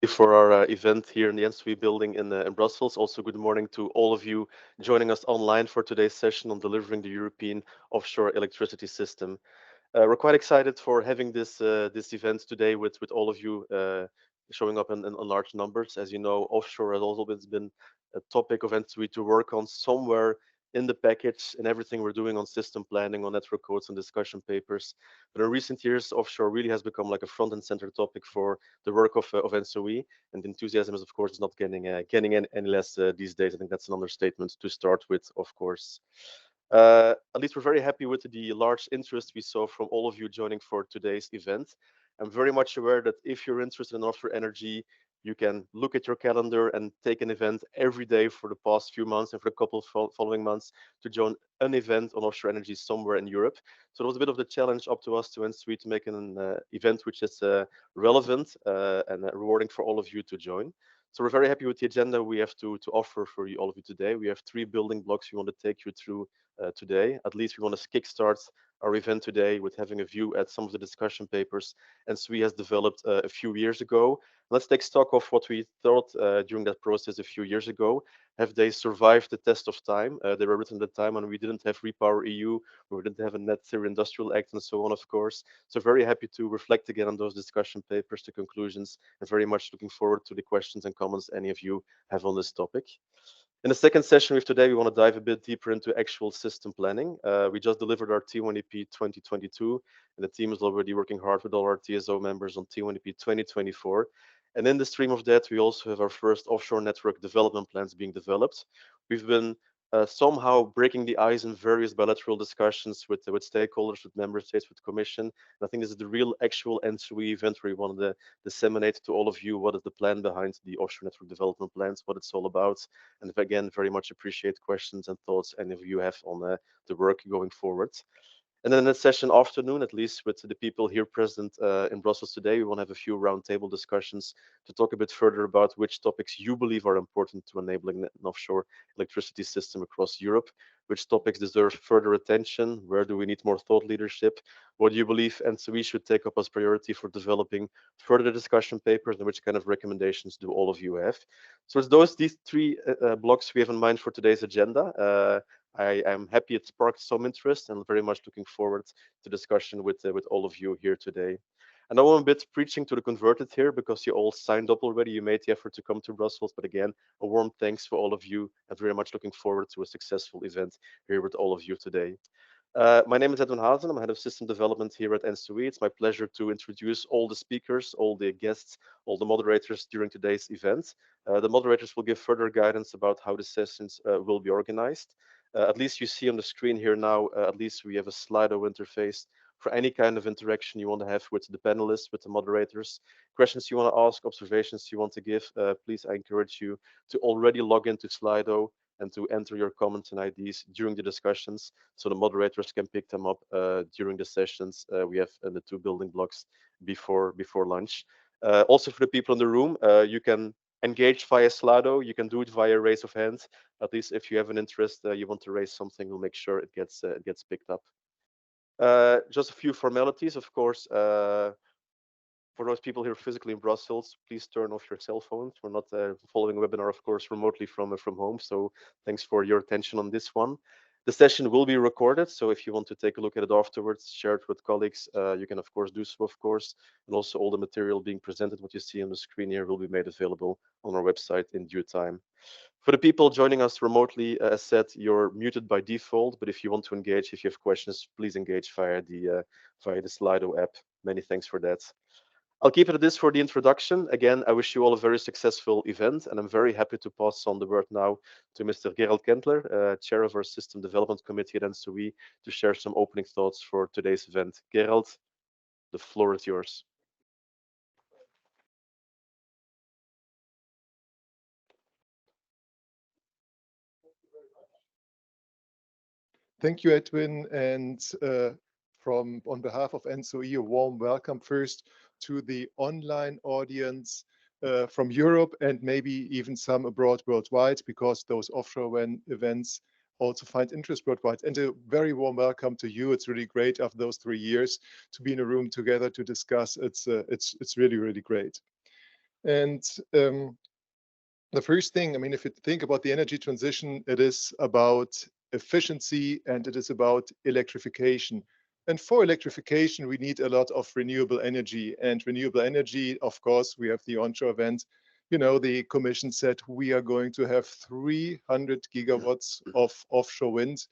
For our event here in the ENTSO-E building in Brussels. Also, good morning to all of you joining us online for today's session on delivering the European offshore electricity system. We're quite excited for having this event today with all of you showing up in large numbers. As you know, offshore has always been a topic of ENTSO-E to work on somewhere in the package and everything we're doing on system planning, on network codes and discussion papers. But in recent years, offshore really has become like a front and center topic for the work of ENTSO-E, and enthusiasm is of course not getting any less these days. I think that's an understatement to start with, of course. At least we're very happy with the large interest we saw from all of you joining for today's event. I'm very much aware that if you're interested in offshore energy, you can look at your calendar and take an event every day for the past few months and for the couple of following months to join an event on offshore energy somewhere in Europe. So it was a bit of the challenge up to us to ENTSO-E to make an event which is relevant and rewarding for all of you to join. So we're very happy with the agenda we have to offer for you, all of you today. We have three building blocks we want to take you through today. At least we want to kickstart our event today with having a view at some of the discussion papers ENTSO-E has developed a few years ago. Let's take stock of what we thought during that process a few years ago. Have they survived the test of time? They were written at the time when we didn't have Repower EU, we didn't have a Net Zero Industrial Act, and so on, of course. So very happy to reflect again on those discussion papers, the conclusions, and very much looking forward to the questions and comments any of you have on this topic. In the second session with today, we want to dive a bit deeper into actual system planning. We just delivered our T1EP 2022, and the team is already working hard with all our TSO members on T1EP 2024. And in the stream of that, we also have our first offshore network development plans being developed. We've been somehow breaking the ice in various bilateral discussions with stakeholders, with member states, with commission. And I think this is the real actual ENTSO-E event where we want to disseminate to all of you what is the plan behind the offshore network development plans, what it's all about. And again, very much appreciate questions and thoughts any of you have on the work going forward. And then in the session afternoon, at least with the people here present in Brussels today, we want to have a few roundtable discussions to talk a bit further about which topics you believe are important to enabling an offshore electricity system across Europe, which topics deserve further attention, where do we need more thought leadership, what do you believe ENTSO-E should take up as priority for developing further discussion papers, and which kind of recommendations do all of you have. So it's these three blocks we have in mind for today's agenda. I am happy it sparked some interest and very much looking forward to discussion with all of you here today. I know I'm a bit preaching to the converted here because you all signed up already. You made the effort to come to Brussels. But again, a warm thanks for all of you and very much looking forward to a successful event here with all of you today. My name is Edwin Hazen. I'm head of system development here at ENTSO-E. It's my pleasure to introduce all the speakers, all the guests, all the moderators during today's event. The moderators will give further guidance about how the sessions will be organized. At least you see on the screen here now, at least we have a Slido interface for any kind of interaction you want to have with the panelists, with the moderators, questions you want to ask, observations you want to give. Please, I encourage you to already log into Slido and to enter your comments and IDs during the discussions so the moderators can pick them up during the sessions we have in the two building blocks before lunch. Also for the people in the room, you can engage via Slido. You can do it via raise of hands. At least if you have an interest, you want to raise something, we'll make sure it gets picked up. Just a few formalities, of course. For those people here physically in Brussels, please turn off your cell phones. We're not following a webinar, of course, remotely from home. So thanks for your attention on this one. The session will be recorded, so if you want to take a look at it afterwards, share it with colleagues, you can of course do so, of course. And also all the material being presented, what you see on the screen here, will be made available on our website in due time. For the people joining us remotely, as said, you're muted by default, but if you want to engage, if you have questions, please engage via the Slido app. Many thanks for that. I'll keep it at this for the introduction. Again, I wish you all a very successful event, and I'm very happy to pass on the word now to Mr. Gerald Kendler, Chair of our System Development Committee at ENTSO-E, to share some opening thoughts for today's event. Gerald, the floor is yours. Thank you, Edwin, and on behalf of ENTSO-E, a warm welcome first to the online audience from Europe and maybe even some abroad worldwide, because those offshore events also find interest worldwide. And a very warm welcome to you. It's really great after those 3 years to be in a room together to discuss. It's really, really great. And the first thing, I mean, if you think about the energy transition, it is about efficiency and it is about electrification. And for electrification, we need a lot of renewable energy. And renewable energy, of course, we have the onshore event. You know, the commission said we are going to have 300 gigawatts of offshore wind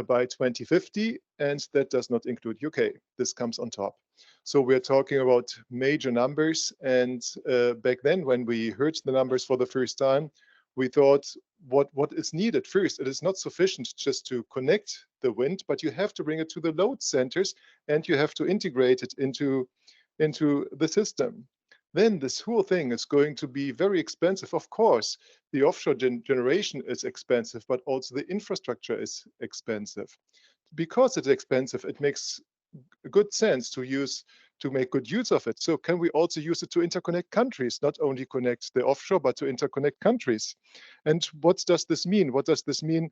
by 2050, and that does not include UK. This comes on top. So we're talking about major numbers. And back then, when we heard the numbers for the first time, we thought, what is needed? First, it is not sufficient just to connect the wind, but you have to bring it to the load centers and you have to integrate it into the system. Then this whole thing is going to be very expensive. Of course, the offshore generation is expensive, but also the infrastructure is expensive. Because it's expensive, it makes good sense to make good use of it. So can we also use it to interconnect countries, not only connect the offshore, but to interconnect countries? And what does this mean? What does this mean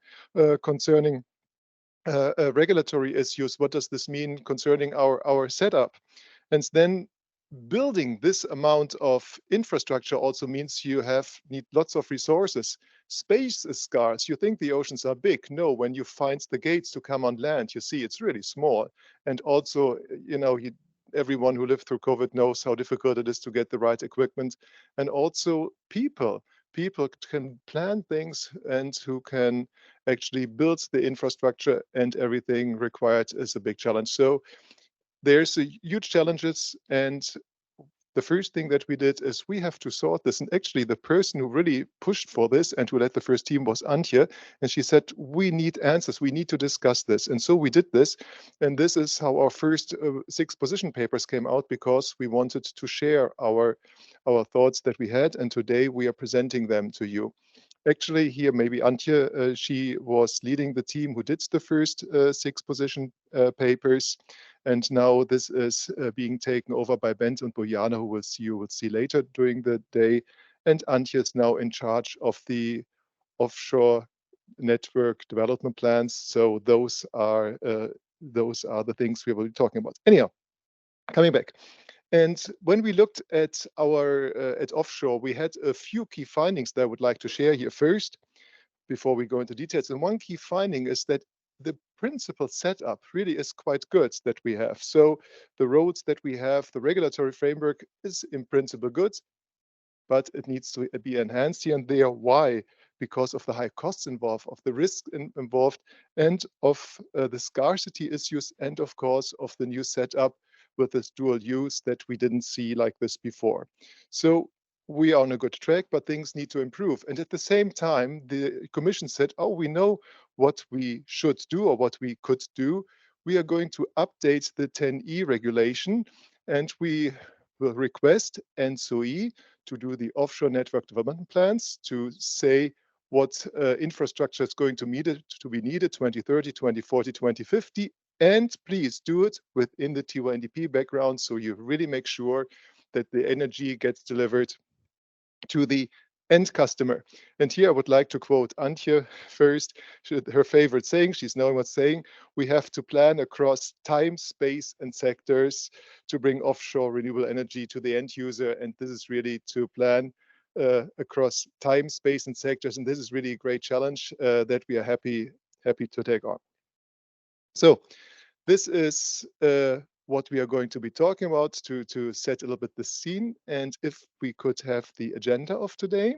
concerning regulatory issues? What does this mean concerning our setup? And then building this amount of infrastructure also means you need lots of resources. Space is scarce. You think the oceans are big. No, when you find the gates to come on land, you see it's really small. And also, you know, everyone who lived through COVID knows how difficult it is to get the right equipment. And also people can plan things and who can actually build the infrastructure, and everything required is a big challenge. So there's a huge challenges, and the first thing that we did is we have to sort this. And actually, the person who really pushed for this and who led the first team was Antje. And she said, we need answers. We need to discuss this. And so we did this. And this is how our first 6 position papers came out, because we wanted to share our thoughts that we had. And today we are presenting them to you. Actually, here, maybe Antje, she was leading the team who did the first 6 position papers. And now this is being taken over by Bent and Bojana, who you will see later during the day. And Antje is now in charge of the offshore network development plans. So those are the things we will be talking about. Anyhow, coming back. And when we looked at at offshore, we had a few key findings that I would like to share here first, before we go into details. And one key finding is that the principal setup really is quite good that we have. So the roads that we have, the regulatory framework is in principle good, but it needs to be enhanced here and there. Why? Because of the high costs involved, of the risk involved, and of the scarcity issues, and of course of the new setup with this dual use that we didn't see like this before. So we are on a good track, but things need to improve. And at the same time, the Commission said, oh, we know what we should do or what we could do. We are going to update the 10E regulation, and we will request ENTSOE to do the offshore network development plans, to say what infrastructure is going to be needed 2030, 2040, 2050, and please do it within the T1DP background, so you really make sure that the energy gets delivered to the end customer. And here I would like to quote Antje first, her favorite saying, she's knowing what's saying, we have to plan across time, space, and sectors to bring offshore renewable energy to the end user. And this is really to plan across time, space, and sectors. And this is really a great challenge that we are happy to take on. So this is what we are going to be talking about to set a little bit the scene. And if we could have the agenda of today,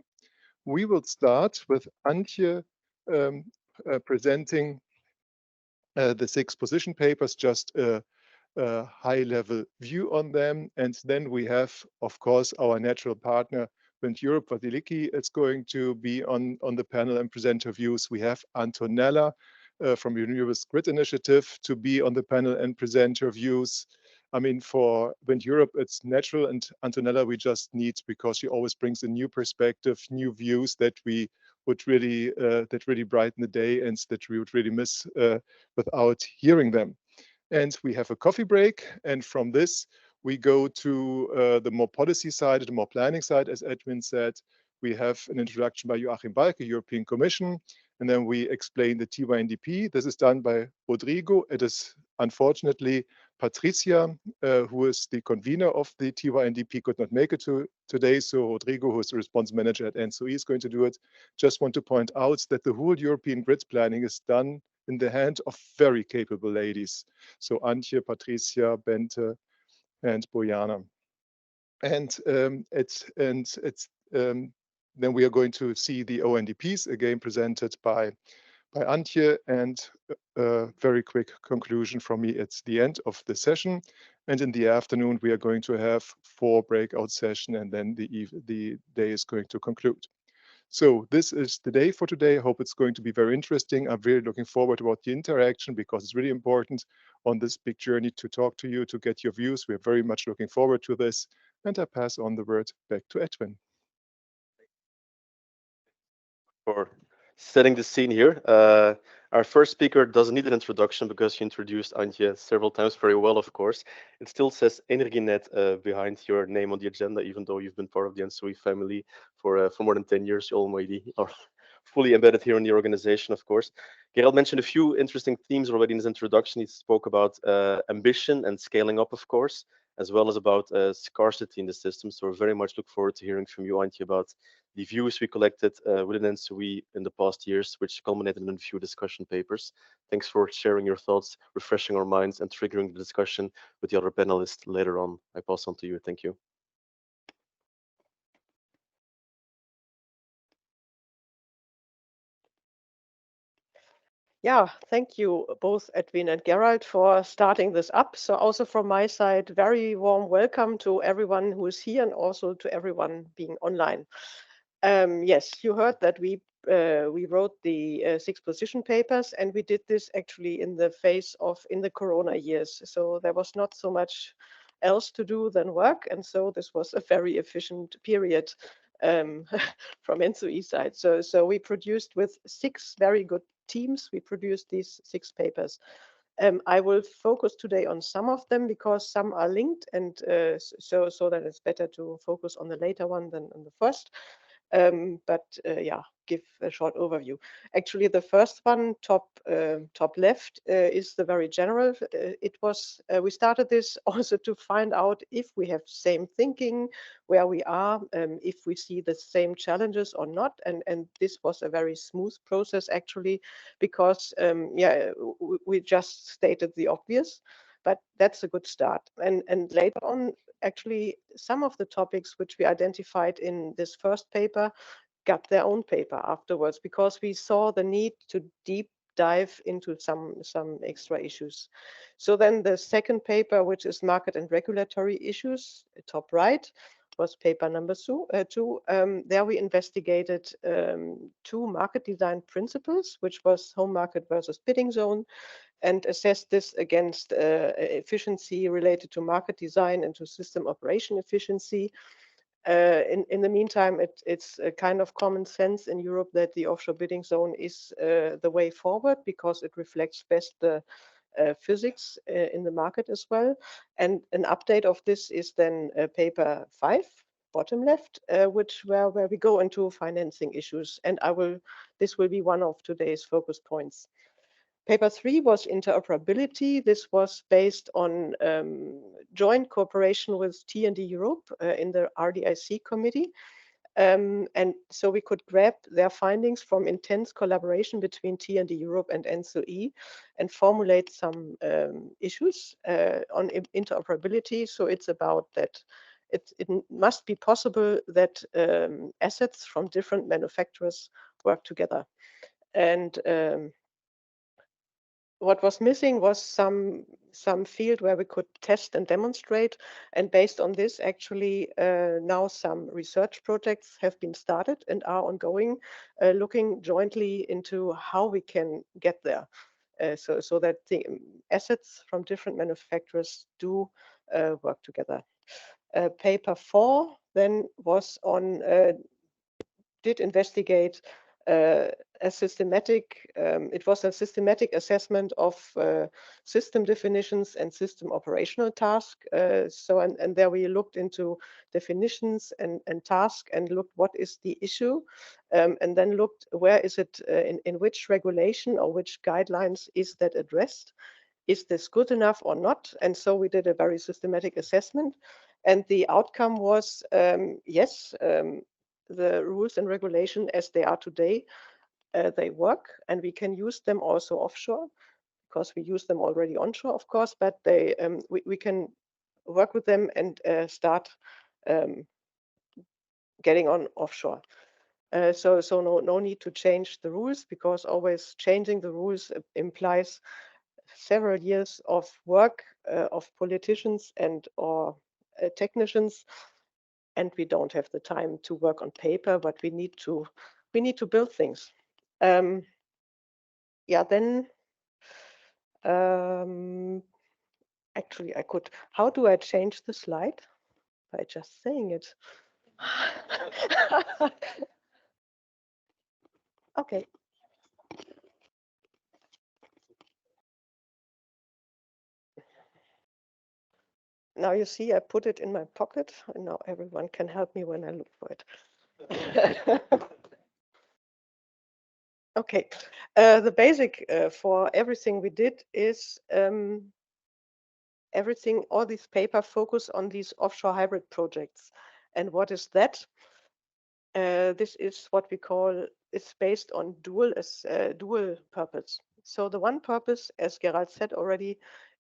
we will start with Antje presenting the 6 position papers, just a high-level view on them. And then we have, of course, our natural partner, Wind Europe, Vasiliki, is going to be on the panel and present her views. We have Antonella from Renewables Grid Initiative to be on the panel and present her views. I mean, for Wind Europe, it's natural, and Antonella we just need, because she always brings a new perspective, new views that we would really brighten the day and that we would really miss without hearing them. And we have a coffee break, and from this we go to the more policy side, the more planning side. As Edwin said, we have an introduction by Joachim Balke, European Commission, and then we explain the TYNDP. This is done by Rodrigo. It is unfortunately Patricia, who is the convener of the TYNDP, could not make it today. So Rodrigo, who is the response manager at ENTSO-E, is going to do it. Just want to point out that the whole European grid planning is done in the hand of very capable ladies. So Antje, Patricia, Bente, and Bojana. And then we are going to see the ONDPs again presented by Antje, and a very quick conclusion from me at the end of the session. And in the afternoon, we are going to have 4 breakout sessions, and then the day is going to conclude. So this is the day for today. I hope it's going to be very interesting. I'm really looking forward about the interaction because it's really important on this big journey to talk to you, to get your views. We're very much looking forward to this. And I pass on the word back to Edwin. For setting the scene here. Our first speaker doesn't need an introduction because you introduced Antje several times very well, of course. It still says Energinet behind your name on the agenda, even though you've been part of the ENTSO-E family for more than 10 years. You already are fully embedded here in the organization, of course. Gerald mentioned a few interesting themes already in his introduction. He spoke about ambition and scaling up, of course, as well as about scarcity in the system. So we very much look forward to hearing from you, Antje, about the views we collected within ENTSO-E in the past years, which culminated in a few discussion papers. Thanks for sharing your thoughts, refreshing our minds, and triggering the discussion with the other panelists later on. I pass on to you. Thank you. Yeah, thank you both Edwin and Gerald for starting this up. So also from my side, very warm welcome to everyone who is here and also to everyone being online. Yes, you heard that we wrote the 6 position papers, and we did this actually in the Corona years. So there was not so much else to do than work, and so this was a very efficient period from ENTSO-E side. So we produced with 6 very good teams. We produced these 6 papers. I will focus today on some of them because some are linked, and so that it's better to focus on the later one than on the first. But yeah, give a short overview. Actually, the first one, top left, is the very general. It was we started this also to find out if we have same thinking, where we are, if we see the same challenges or not. And this was a very smooth process actually, because yeah, we just stated the obvious. But that's a good start. And later on, actually, some of the topics which we identified in this first paper got their own paper afterwards, because we saw the need to deep dive into some extra issues. So then the second paper, which is market and regulatory issues, top right, was paper number 2. There we investigated 2 market design principles, which was home market versus bidding zone, and assess this against efficiency related to market design and to system operation efficiency. In the meantime, it's a kind of common sense in Europe that the offshore bidding zone is the way forward, because it reflects best the physics in the market as well. And an update of this is then paper 5, bottom left, where we go into financing issues. And this will be one of today's focus points. Paper 3 was interoperability. This was based on joint cooperation with T&D Europe in the RDIC committee. And so we could grab their findings from intense collaboration between T&D Europe and ENTSO-E and formulate some issues on interoperability. So it's about that it must be possible that assets from different manufacturers work together. And what was missing was some field where we could test and demonstrate. And based on this, actually, now some research projects have been started and are ongoing, looking jointly into how we can get there. So that the assets from different manufacturers do work together. Paper 4 then was on, did investigate a systematic, it was a systematic assessment of system definitions and system operational tasks. And there we looked into definitions and task and looked what is the issue, and then looked where is it, in which regulation or which guidelines is that addressed. is this good enough or not? And so we did a very systematic assessment, and the outcome was yes, the rules and regulation as they are today, they work, and we can use them also offshore, because we use them already onshore, of course, but they we can work with them and start getting on offshore. So no need to change the rules, because always changing the rules implies several years of work of politicians and or technicians, and we don't have the time to work on paper, but we need to build things. Yeah, then actually I could. How do I change the slide? By just saying it. Okay. Now you see I put it in my pocket, and now everyone can help me when I look for it. Okay. The basic for everything we did is everything, all these paper focus on these offshore hybrid projects. And what is that? This is what we call, it's based on dual purpose. So the one purpose, as Gerald said already,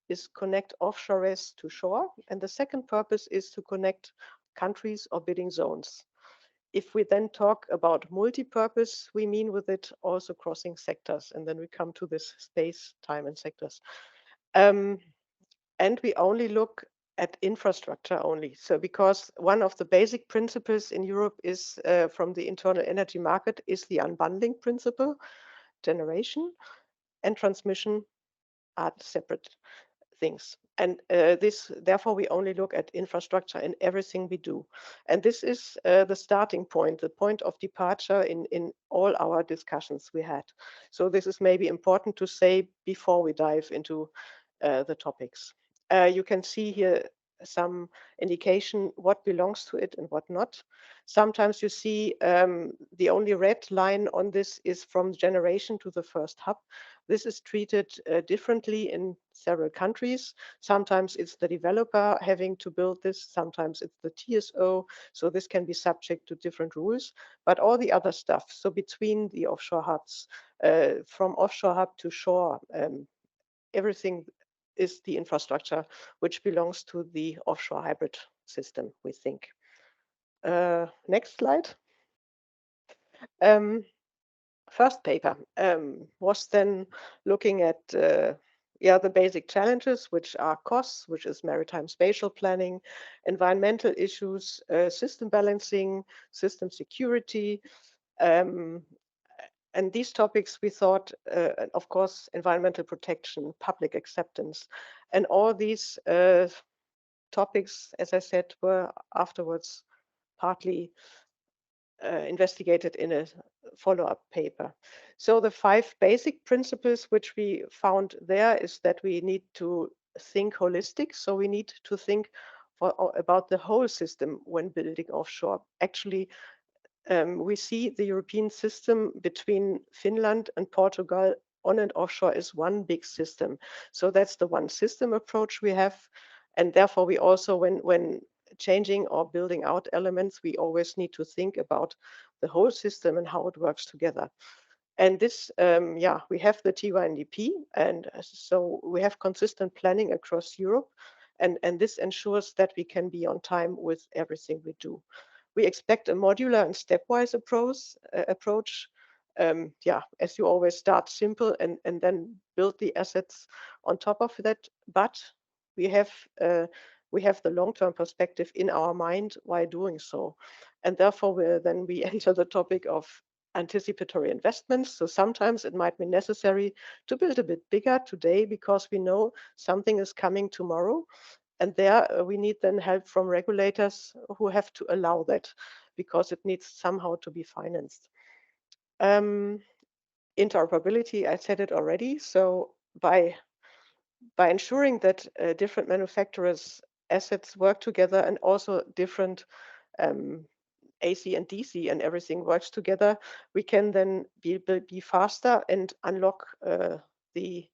is connect offshore to shore. And the second purpose is to connect countries or bidding zones. If we then talk about multi-purpose, we mean with it also crossing sectors. And then we come to this space, time, and sectors. And we only look at infrastructure only. So because one of the basic principles in Europe is from the internal energy market is the unbundling principle. Generation and transmission are separate things. And therefore, we only look at infrastructure in everything we do. And this is the starting point, the point of departure in all our discussions we had. So this is maybe important to say before we dive into the topics. You can see here some indication what belongs to it and what not. Sometimes you see the only red line on this is from generation to the first hub. This is treated differently in several countries. Sometimes it's the developer having to build this, sometimes it's the TSO, so this can be subject to different rules. But all the other stuff, so between the offshore hubs, from offshore hub to shore, everything is the infrastructure which belongs to the offshore hybrid system, we think. Next slide. First paper was then looking at the basic challenges, which are costs, which is maritime spatial planning, environmental issues, system balancing, system security, and these topics we thought, of course, environmental protection, public acceptance, and all these topics, as I said, were afterwards partly investigated in a follow-up paper. So the 5 basic principles which we found there is that we need to think holistic. So we need to think about the whole system when building offshore. Actually, we see the European system between Finland and Portugal on and offshore is one big system. So that's the one system approach we have. And therefore, we also, when changing or building out elements, we always need to think about the whole system and how it works together. And this, we have the TYNDP, and so we have consistent planning across Europe. And this ensures that we can be on time with everything we do. We expect a modular and stepwise approach. As you always start simple and then build the assets on top of that. But we have the long-term perspective in our mind while doing so. And therefore, we enter the topic of anticipatory investments. So sometimes it might be necessary to build a bit bigger today because we know something is coming tomorrow. And there we need then help from regulators who have to allow that because it needs somehow to be financed. Interoperability, I said it already. So by ensuring that different manufacturers' assets work together and also different AC and DC and everything works together, we can then be faster and unlock the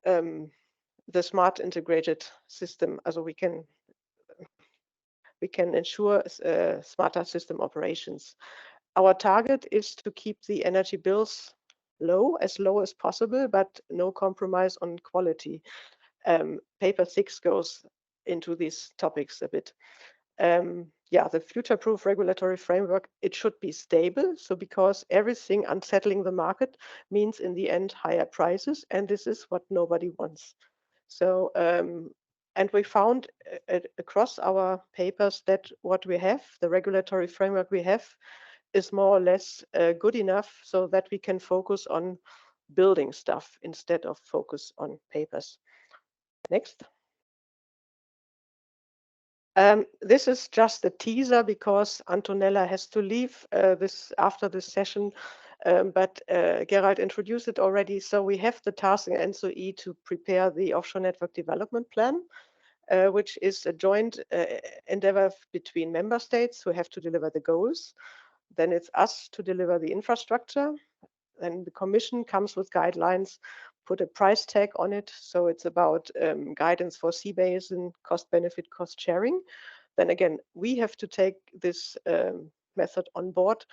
the smart integrated system, also we can ensure smarter system operations. Our target is to keep the energy bills low as possible, but no compromise on quality. Paper 6 goes into these topics a bit. Yeah, the future-proof regulatory framework, it should be stable. So because everything unsettling the market means in the end higher prices, and this is what nobody wants. So and we found across our papers that what we have, the regulatory framework we have, is more or less good enough so that we can focus on building stuff instead of focus on papers. Next. This is just a teaser because Antonella has to leave after this session, but Gerald introduced it already. So we have the task in ENTSO-E to prepare the offshore network development plan, which is a joint endeavor between member states who have to deliver the goals. Then it's us to deliver the infrastructure. Then the Commission comes with guidelines, put a price tag on it. So it's about guidance for sea basin, cost benefit, cost sharing. Then again, we have to take this method on board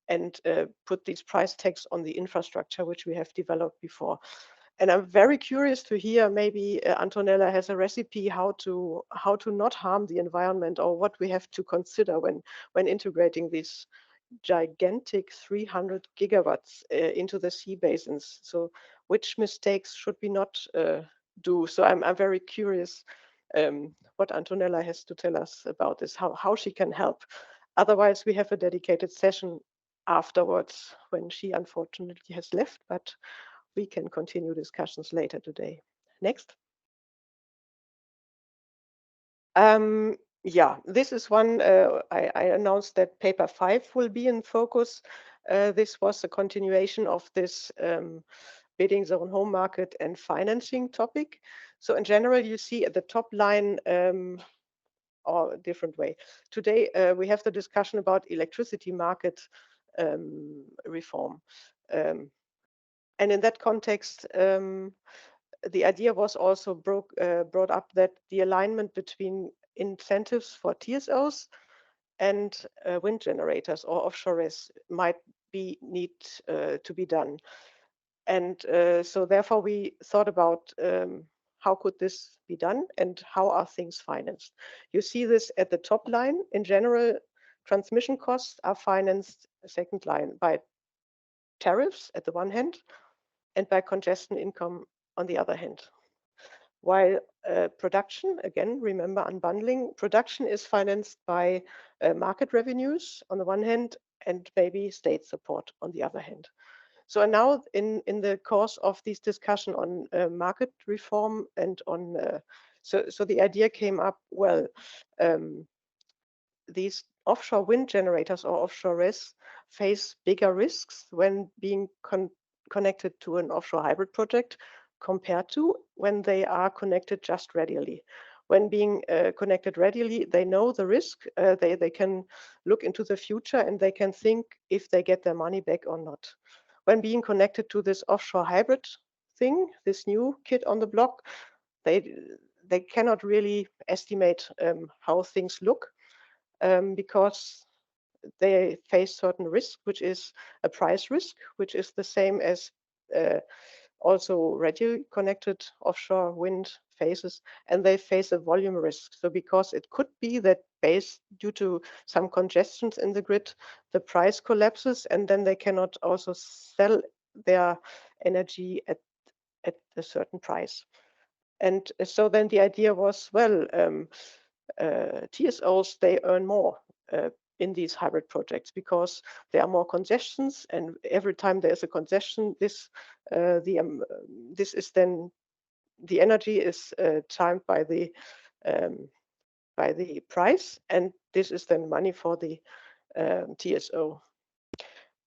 and put these price tags on the infrastructure, which we have developed before. And I'm very curious to hear, maybe Antonella has a recipe how to not harm the environment, or what we have to consider when integrating these gigantic 300 gigawatts into the sea basins. So which mistakes should we not do? So I'm very curious what Antonella has to tell us about this, how she can help. Otherwise, we have a dedicated session afterwards when she unfortunately has left, but we can continue discussions later today. Next. Yeah, this is one, I announced that paper 5 will be in focus. This was a continuation of this bidding zone home market and financing topic. So in general, you see at the top line, or a different way. Today, we have the discussion about electricity market reform. And in that context, the idea was also brought up that the alignment between incentives for TSOs and wind generators or offshore might need to be done. And so therefore we thought about how could this be done and how are things financed. You see this at the top line. In general, transmission costs are financed, second line, by tariffs at the one hand and by congestion income on the other hand. While production, again, remember unbundling, production is financed by market revenues on the one hand and maybe state support on the other hand. So now in the course of this discussion on market reform and on, so the idea came up, well, these offshore wind generators or offshore RES face bigger risks when being connected to an offshore hybrid project compared to when they are connected just radially. When being connected radially, they know the risk, they can look into the future and they can think if they get their money back or not. When being connected to this offshore hybrid thing, this new kid on the block, they cannot really estimate how things look because they face certain risk, which is a price risk, which is the same as also radially connected offshore wind faces, and they face a volume risk. So because it could be that due to some congestions in the grid, the price collapses and then they cannot also sell their energy at a certain price. And so then the idea was, well, TSOs, they earn more in these hybrid projects because there are more congestions, and every time there is a congestion, this is then the energy is timed by the price, and this is then money for the TSO.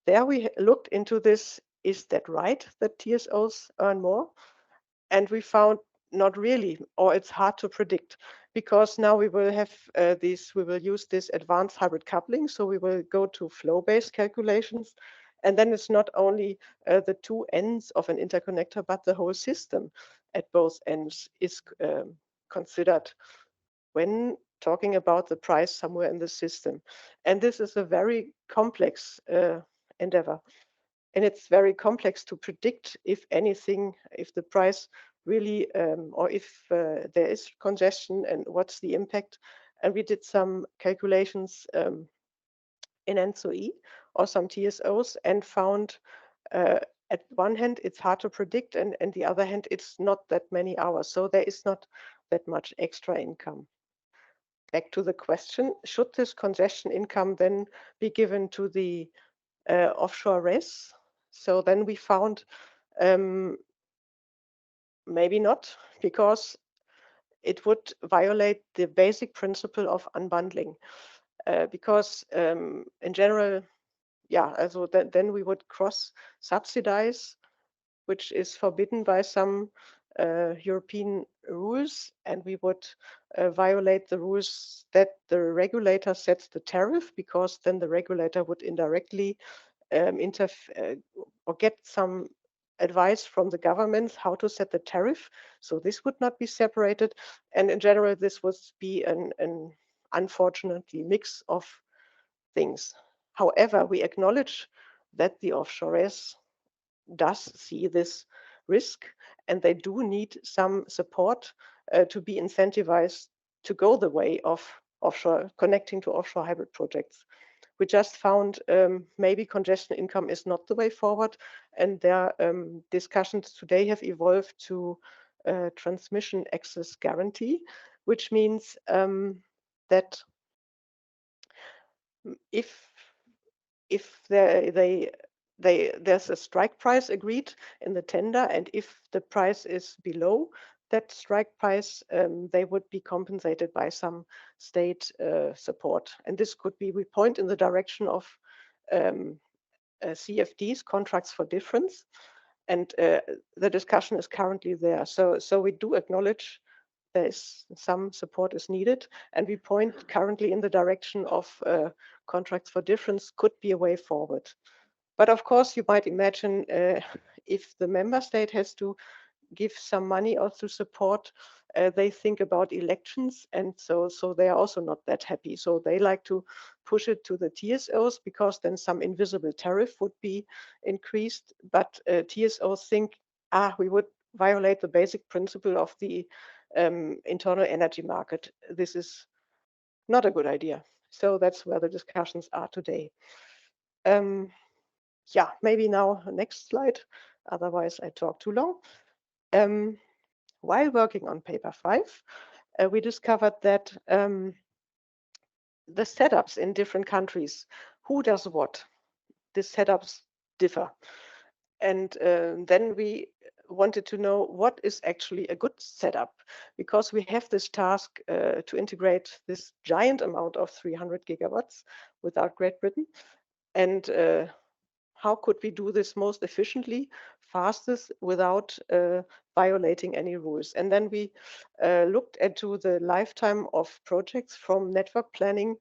There we looked into this. Is that right that TSOs earn more? And we found not really, or it's hard to predict, because now we will have we will use this advanced hybrid coupling. So we will go to flow-based calculations. And then it's not only the two ends of an interconnector, but the whole system at both ends is considered when talking about the price somewhere in the system. And this is a very complex endeavor. And it's very complex to predict if anything, if the price really, or if there is congestion and what's the impact. And we did some calculations in ENTSO-E or some TSOs and found at one hand it's hard to predict, and the other hand it's not that many hours. So there is not that much extra income. Back to the question, should this congestion income then be given to the offshore res? So then we found maybe not, because it would violate the basic principle of unbundling. Because in general, yeah, so then we would cross subsidize, which is forbidden by some European rules, and we would violate the rules that the regulator sets the tariff, because then the regulator would indirectly or get some advice from the governments how to set the tariff. So this would not be separated. And in general, this would be an unfortunately mix of things. However, we acknowledge that the offshore does see this risk, and they do need some support to be incentivized to go the way of offshore, connecting to offshore hybrid projects. We just found maybe congestion income is not the way forward, and their discussions today have evolved to transmission access guarantee, which means that if there's a strike price agreed in the tender, and if the price is below that strike price, they would be compensated by some state support. And this could be, we point in the direction of CFDs, contracts for difference, and the discussion is currently there. So we do acknowledge there is some support is needed, and we point currently in the direction of contracts for difference could be a way forward. But of course, you might imagine if the member state has to give some money or to support, they think about elections, and so they are also not that happy. So they like to push it to the TSOs, because then some invisible tariff would be increased. But TSOs think, we would violate the basic principle of the internal energy market. This is not a good idea. So that's where the discussions are today. Yeah, maybe now next slide. Otherwise, I talk too long. While working on paper 5, we discovered that the setups in different countries, who does what, these setups differ. And then we wanted to know what is actually a good setup, because we have this task to integrate this giant amount of 300 gigawatts without Great Britain. And how could we do this most efficiently, fastest, without violating any rules? And then we looked into the lifetime of projects from network planning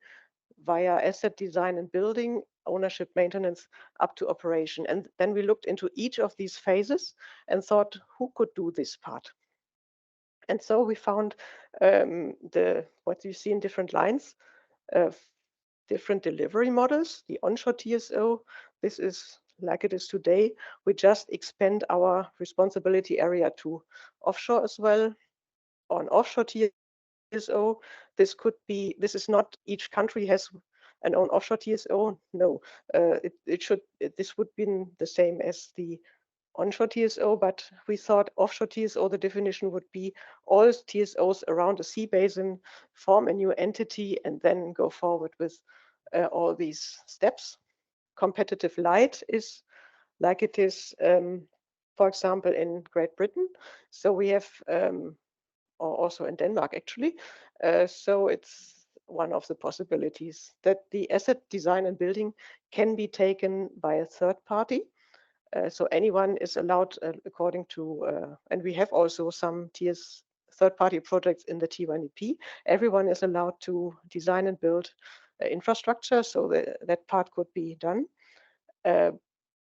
via asset design and building, ownership, maintenance, up to operation. And then we looked into each of these phases and thought, who could do this part? And so we found what you see in different lines, different delivery models. The onshore TSO, this is like it is today. We just expand our responsibility area to offshore as well. On offshore TSO, this is not each country has an own offshore TSO. No, this would be the same as the onshore TSO, but we thought offshore TSO, the definition would be all TSOs around a sea basin form a new entity and then go forward with all these steps. Competitive light is like it is, for example, in Great Britain. So we have, or also in Denmark, actually. So it's one of the possibilities that the asset design and building can be taken by a third party. So anyone is allowed according to, and we have also some third-party projects in the T1EP. Everyone is allowed to design and build infrastructure, so that part could be done.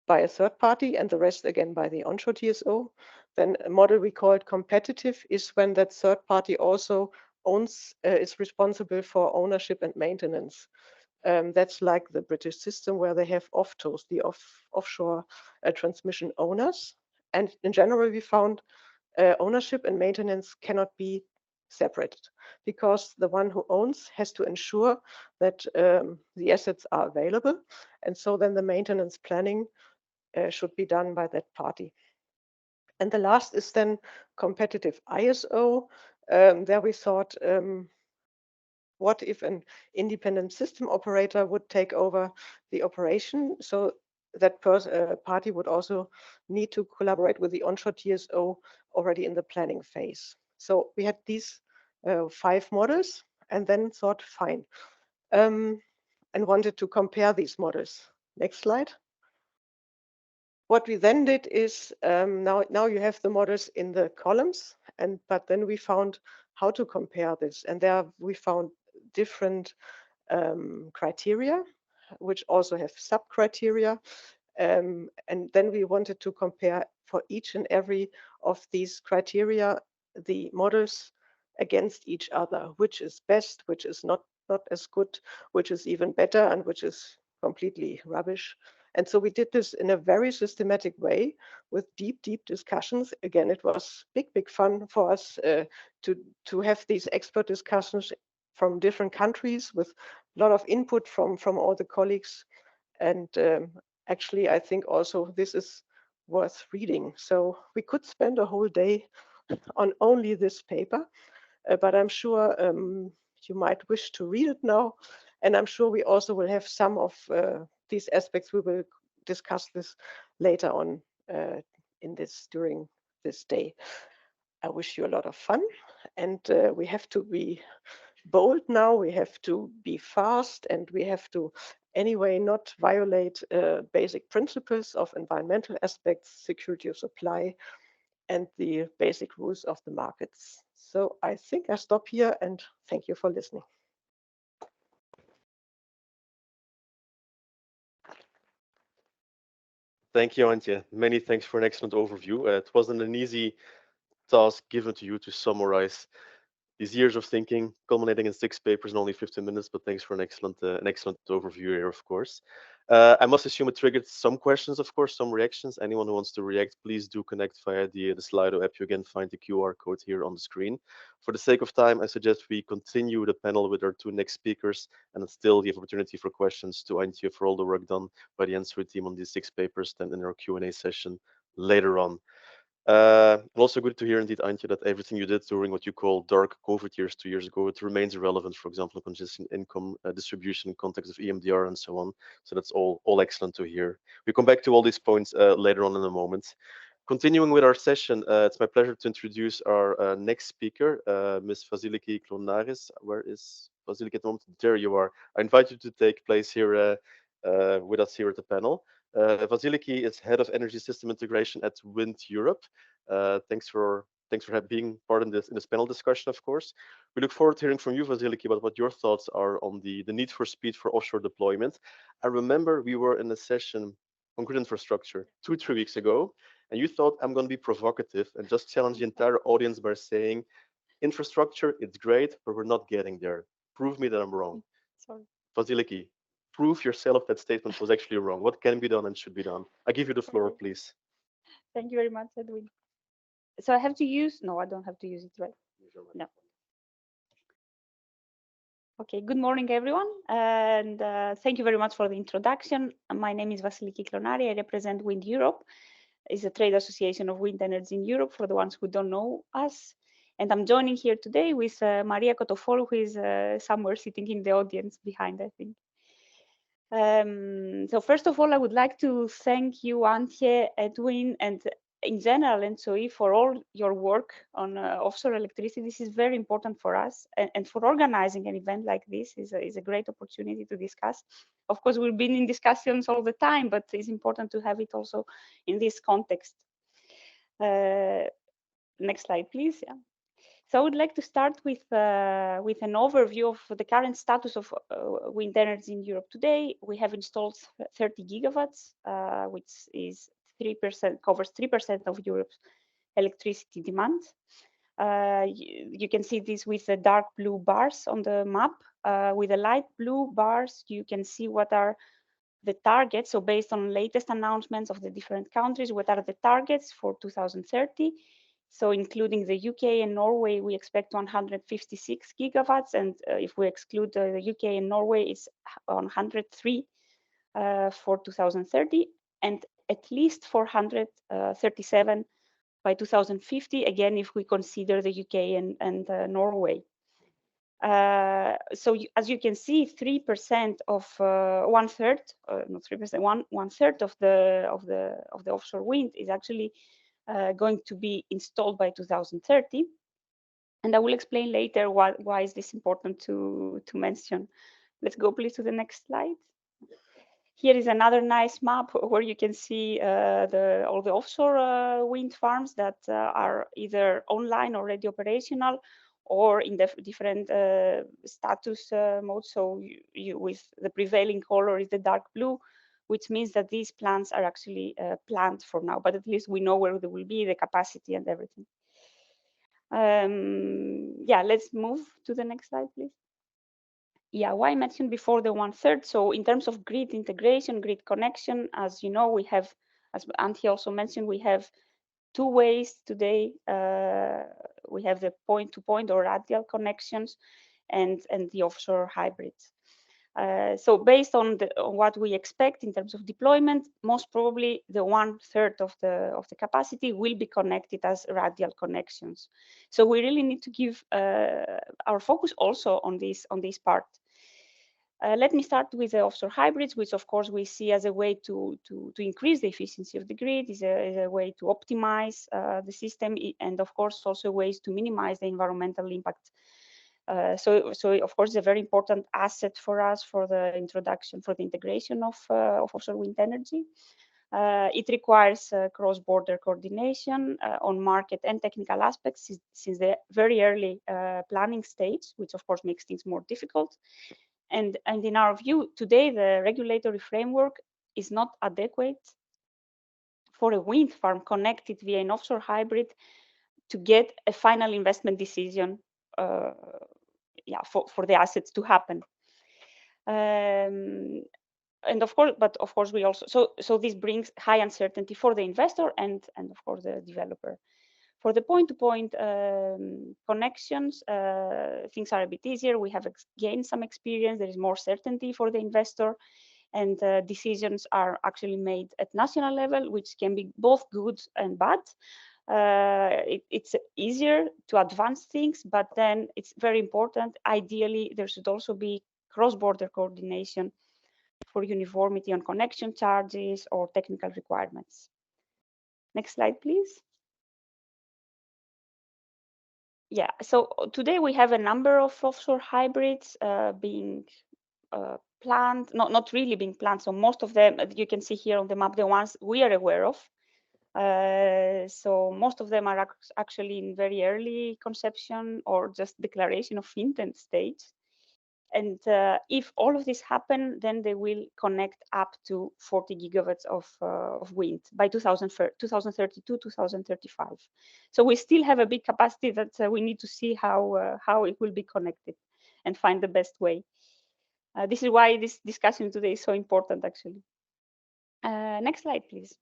by a third party and the rest again by the onshore TSO. Then a model we call it competitive is when that third party also is responsible for ownership and maintenance. That's like the British system where they have OFTOs, the offshore transmission owners. And in general, we found ownership and maintenance cannot be separated because the one who owns has to ensure that the assets are available. And so then the maintenance planning should be done by that party. And the last is then competitive ISO. There we thought, what if an independent system operator would take over the operation? So that party would also need to collaborate with the onshore TSO already in the planning phase. So we had these 5 models and then thought, fine, and wanted to compare these models. Next slide. What we then did is now you have the models in the columns, but then we found how to compare this, and there we found different criteria, which also have sub-criteria, and then we wanted to compare for each and every of these criteria the models against each other, which is best, which is not as good, which is even better, and which is completely rubbish. And so we did this in a very systematic way with deep discussions. Again, it was big fun for us to have these expert discussions from different countries with a lot of input from all the colleagues. And actually, I think also this is worth reading. So we could spend a whole day on only this paper, but I'm sure you might wish to read it now. And I'm sure we also will have some of these aspects. We will discuss this later on during this day. I wish you a lot of fun, and we have to be bold now. We have to be fast, and we have to anyway not violate basic principles of environmental aspects, security of supply, and the basic rules of the markets. So I think I stop here and thank you for listening. Thank you, Antje. Many thanks for an excellent overview. It wasn't an easy task given to you to summarize these years of thinking, culminating in 6 papers in only 15 minutes. But thanks for an excellent overview here, of course. I must assume it triggered some questions, of course, some reactions. Anyone who wants to react, please do connect via the Slido app. You again find the QR code here on the screen. For the sake of time, I suggest we continue the panel with our 2 next speakers, and still give opportunity for questions to Antje for all the work done by the ENTSO-E team on these 6 papers, then in our Q&A session later on. Also good to hear indeed, Antje, that everything you did during what you call dark COVID years 2 years ago, it remains relevant, for example, consistent income distribution in context of EMDR and so on. So that's all excellent to hear. We come back to all these points later on in a moment. Continuing with our session, it's my pleasure to introduce our next speaker, Ms. Vasiliki Klonaris. Where is Vasiliki at the moment? There you are. I invite you to take place here with us here at the panel. Vasiliki is head of energy system integration at Wind Europe. Thanks for being part in this panel discussion, of course. We look forward to hearing from you, Vasiliki, about what your thoughts are on the need for speed for offshore deployment. I remember we were in a session on grid infrastructure 2-3 weeks ago, and you thought I'm going to be provocative and just challenge the entire audience by saying, infrastructure, it's great, but we're not getting there. Prove me that I'm wrong. Sorry. Vasiliki, prove yourself that statement was actually wrong. What can be done and should be done? I give you the floor, Okay. please. Thank you very much, Edwin. So I have to use, no, I don't have to use it, right? No. Okay, good morning, everyone. And thank you very much for the introduction. My name is Vasiliki Klonari. I represent Wind Europe. It's a trade association of wind energy in Europe, for the ones who don't know us. And I'm joining here today with Maria Kotoforu, who is somewhere sitting in the audience behind, I think. So first of all, I would like to thank you, Antje, Edwin, and in general, ENTSO-E, for all your work on offshore electricity. This is very important for us, and for organizing an event like this is a great opportunity to discuss. Of course, we've been in discussions all the time, but it's important to have it also in this context. Next slide, please. Yeah. So I would like to start with an overview of the current status of wind energy in Europe today. We have installed 30 gigawatts, which is 3%, covers 3% of Europe's electricity demand. You can see this with the dark blue bars on the map. With the light blue bars, you can see what are the targets. So based on latest announcements of the different countries, what are the targets for 2030? So including the UK and Norway, we expect 156 gigawatts. And if we exclude the UK and Norway, it's 103 for 2030, and at least 437 by 2050, again, if we consider the UK and Norway. So as you can see, 3% of one third, not 3%, one third of the offshore wind is actually going to be installed by 2030. And I will explain later why is this important to mention. Let's go please to the next slide. Here is another nice map where you can see all the offshore wind farms that are either online, already operational, or in the different status modes. So with the prevailing color is the dark blue, which means that these plants are actually planned for now, but at least we know where they will be, the capacity and everything. Yeah, let's move to the next slide, please. Yeah, why I mentioned before the 1/3. So in terms of grid integration, grid connection, as you know, we have, as Antje also mentioned, we have two ways today. We have the point-to-point or radial connections and the offshore hybrids. So based on what we expect in terms of deployment, most probably the 1/3 of the capacity will be connected as radial connections. So we really need to give our focus also on this part. Let me start with the offshore hybrids, which of course we see as a way to increase the efficiency of the grid, is a way to optimize the system, and of course also ways to minimize the environmental impact. So of course, it's a very important asset for us for the integration of offshore wind energy. It requires cross-border coordination on market and technical aspects since the very early planning stage, which of course makes things more difficult. And in our view, today, the regulatory framework is not adequate for a wind farm connected via an offshore hybrid to get a final investment decision for the assets to happen. And of course, we also, so this brings high uncertainty for the investor and of course the developer. For the point-to-point connections, things are a bit easier. We have gained some experience. There is more certainty for the investor, and decisions are actually made at national level, which can be both good and bad. It's easier to advance things, but then it's very important. Ideally, there should also be cross-border coordination for uniformity on connection charges or technical requirements. Next slide, please. Yeah, so today we have a number of offshore hybrids being planned, not really being planned. So most of them, you can see here on the map, the ones we are aware of. So most of them are actually in very early conception or just declaration of intent stage. And if all of this happen, then they will connect up to 40 gigawatts of wind by 2032, 2035. So we still have a big capacity that we need to see how it will be connected and find the best way. This is why this discussion today is so important, actually. Next slide, please.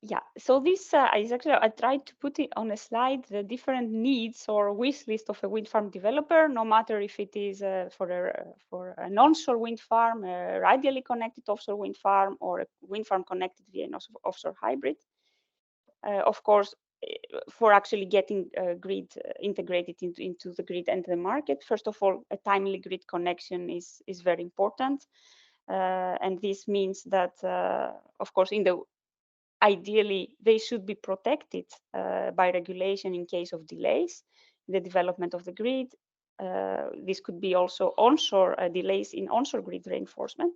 Yeah, so this is actually, I tried to put it on a slide, the different needs or wish list of a wind farm developer, no matter if it is for an onshore wind farm, a radially connected offshore wind farm, or a wind farm connected via an offshore hybrid. Of course, for actually getting grid integrated into the grid and the market, first of all, a timely grid connection is very important. And this means that, of course, ideally, they should be protected by regulation in case of delays in the development of the grid. This could be also onshore delays in onshore grid reinforcement.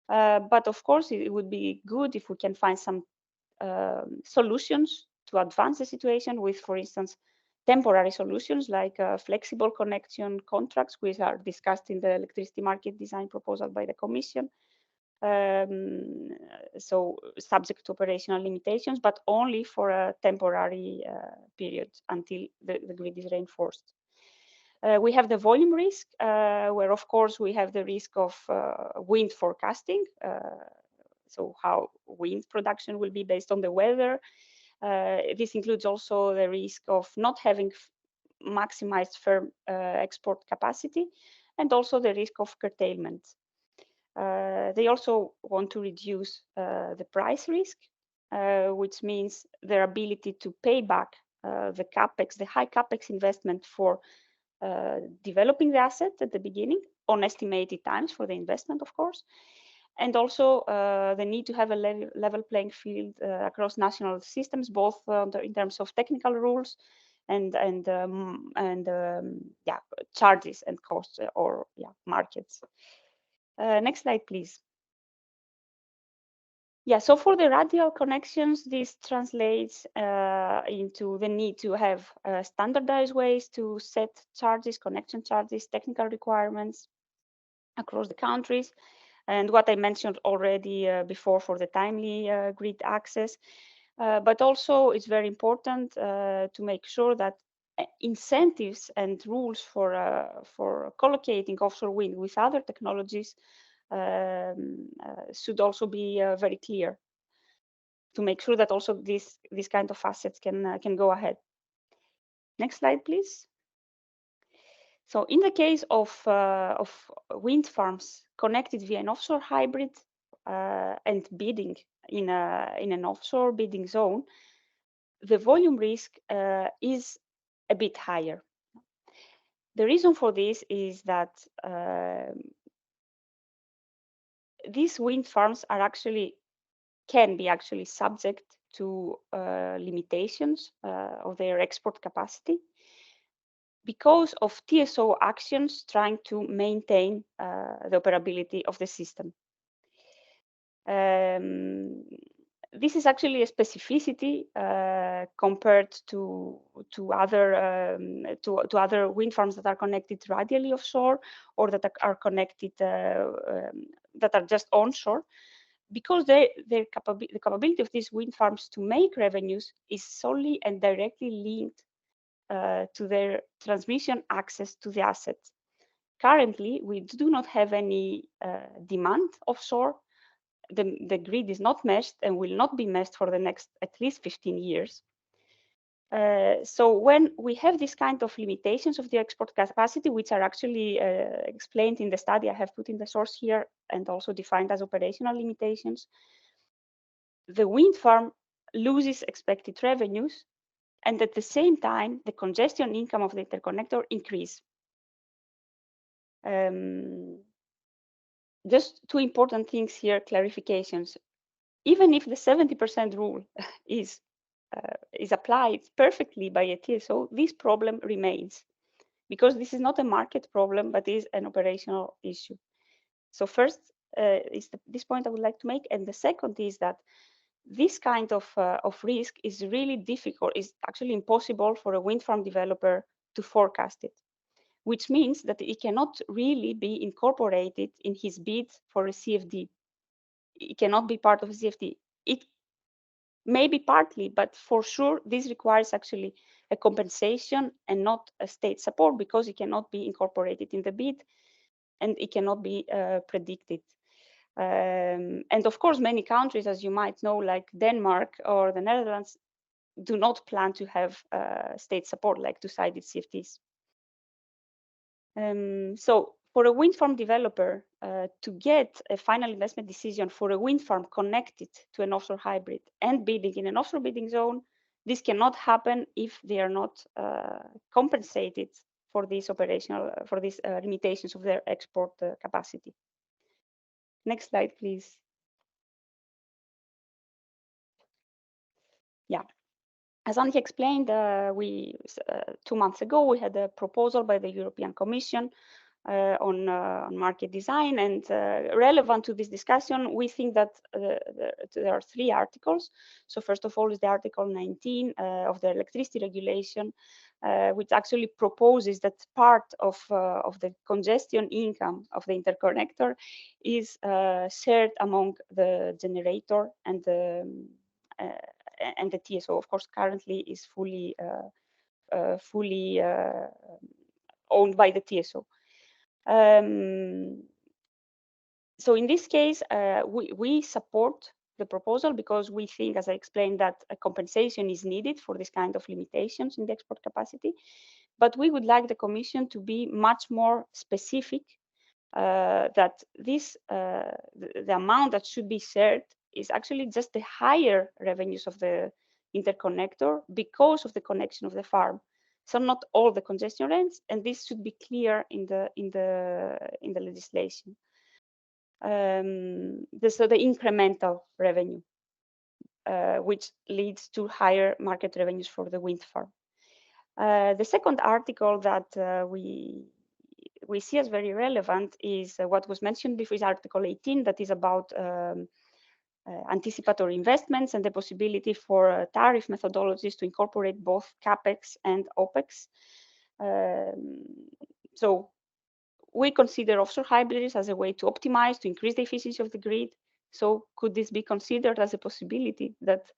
But of course, it would be good if we can find some solutions to advance the situation with, for instance, temporary solutions like flexible connection contracts, which are discussed in the electricity market design proposal by the Commission. So subject to operational limitations, but only for a temporary period until the grid is reinforced. We have the volume risk, where of course we have the risk of wind forecasting. So how wind production will be based on the weather. This includes also the risk of not having maximized firm export capacity, and also the risk of curtailment. They also want to reduce the price risk, which means their ability to pay back the capex, the high capex investment for developing the asset at the beginning on estimated times for the investment, of course, and also the need to have a level playing field across national systems, both in terms of technical rules and yeah, charges and costs or yeah, markets. Next slide, please. Yeah, so for the radial connections, this translates into the need to have standardized ways to set charges, connection charges, technical requirements across the countries. And what I mentioned already before for the timely grid access. But also it's very important to make sure that incentives and rules for collocating offshore wind with other technologies should also be very clear, to make sure that also these kind of assets can go ahead. Next slide, please. So in the case of wind farms connected via an offshore hybrid and bidding in an offshore bidding zone, the volume risk is a bit higher. The reason for this is that these wind farms are can be actually subject to limitations of their export capacity because of TSO actions trying to maintain the operability of the system. This is actually a specificity compared to other wind farms that are connected radially offshore or that are connected that are just onshore, because the capability of these wind farms to make revenues is solely and directly linked to their transmission access to the assets. Currently, we do not have any demand offshore. The grid is not meshed and will not be meshed for the next at least 15 years. So when we have this kind of limitations of the export capacity, which are actually explained in the study I have put in the source here and also defined as operational limitations, the wind farm loses expected revenues, and at the same time, the congestion income of the interconnector increase. Just two important things here, clarifications. Even if the 70% rule is applied perfectly by a TSO, this problem remains because this is not a market problem, but is an operational issue. So first is this point I would like to make, and the second is that this kind of risk is really difficult, is actually impossible for a wind farm developer to forecast it, which means that it cannot really be incorporated in his bid for a CFD. It cannot be part of a CFD. It may be partly, but for sure, this requires actually a compensation and not a state support because it cannot be incorporated in the bid and it cannot be predicted. And of course, many countries, as you might know, like Denmark or the Netherlands, do not plan to have state support, like two-sided CFDs. So for a wind farm developer to get a final investment decision for a wind farm connected to an offshore hybrid and bidding in an offshore bidding zone, this cannot happen if they are not compensated for these operational, for these limitations of their export capacity. Next slide, please. Yeah. As Anke explained, 2 months ago, we had a proposal by the European Commission on market design. And relevant to this discussion, we think that there are 3 articles. So first of all is the Article 19 of the electricity regulation, which actually proposes that part of the congestion income of the interconnector is shared among the generator and the TSO. Of course, currently is fully owned by the TSO. So in this case, we support the proposal because we think, as I explained, that a compensation is needed for this kind of limitations in the export capacity. But we would like the Commission to be much more specific that this the amount that should be shared is actually just the higher revenues of the interconnector because of the connection of the farm. So not all the congestion rents, and this should be clear in the legislation. So the incremental revenue, which leads to higher market revenues for the wind farm. The second article that we see as very relevant is what was mentioned before, is Article 18, that is about anticipatory investments and the possibility for tariff methodologies to incorporate both CAPEX and OPEX. So we consider offshore hybrids as a way to optimize, to increase the efficiency of the grid. So could this be considered as a possibility that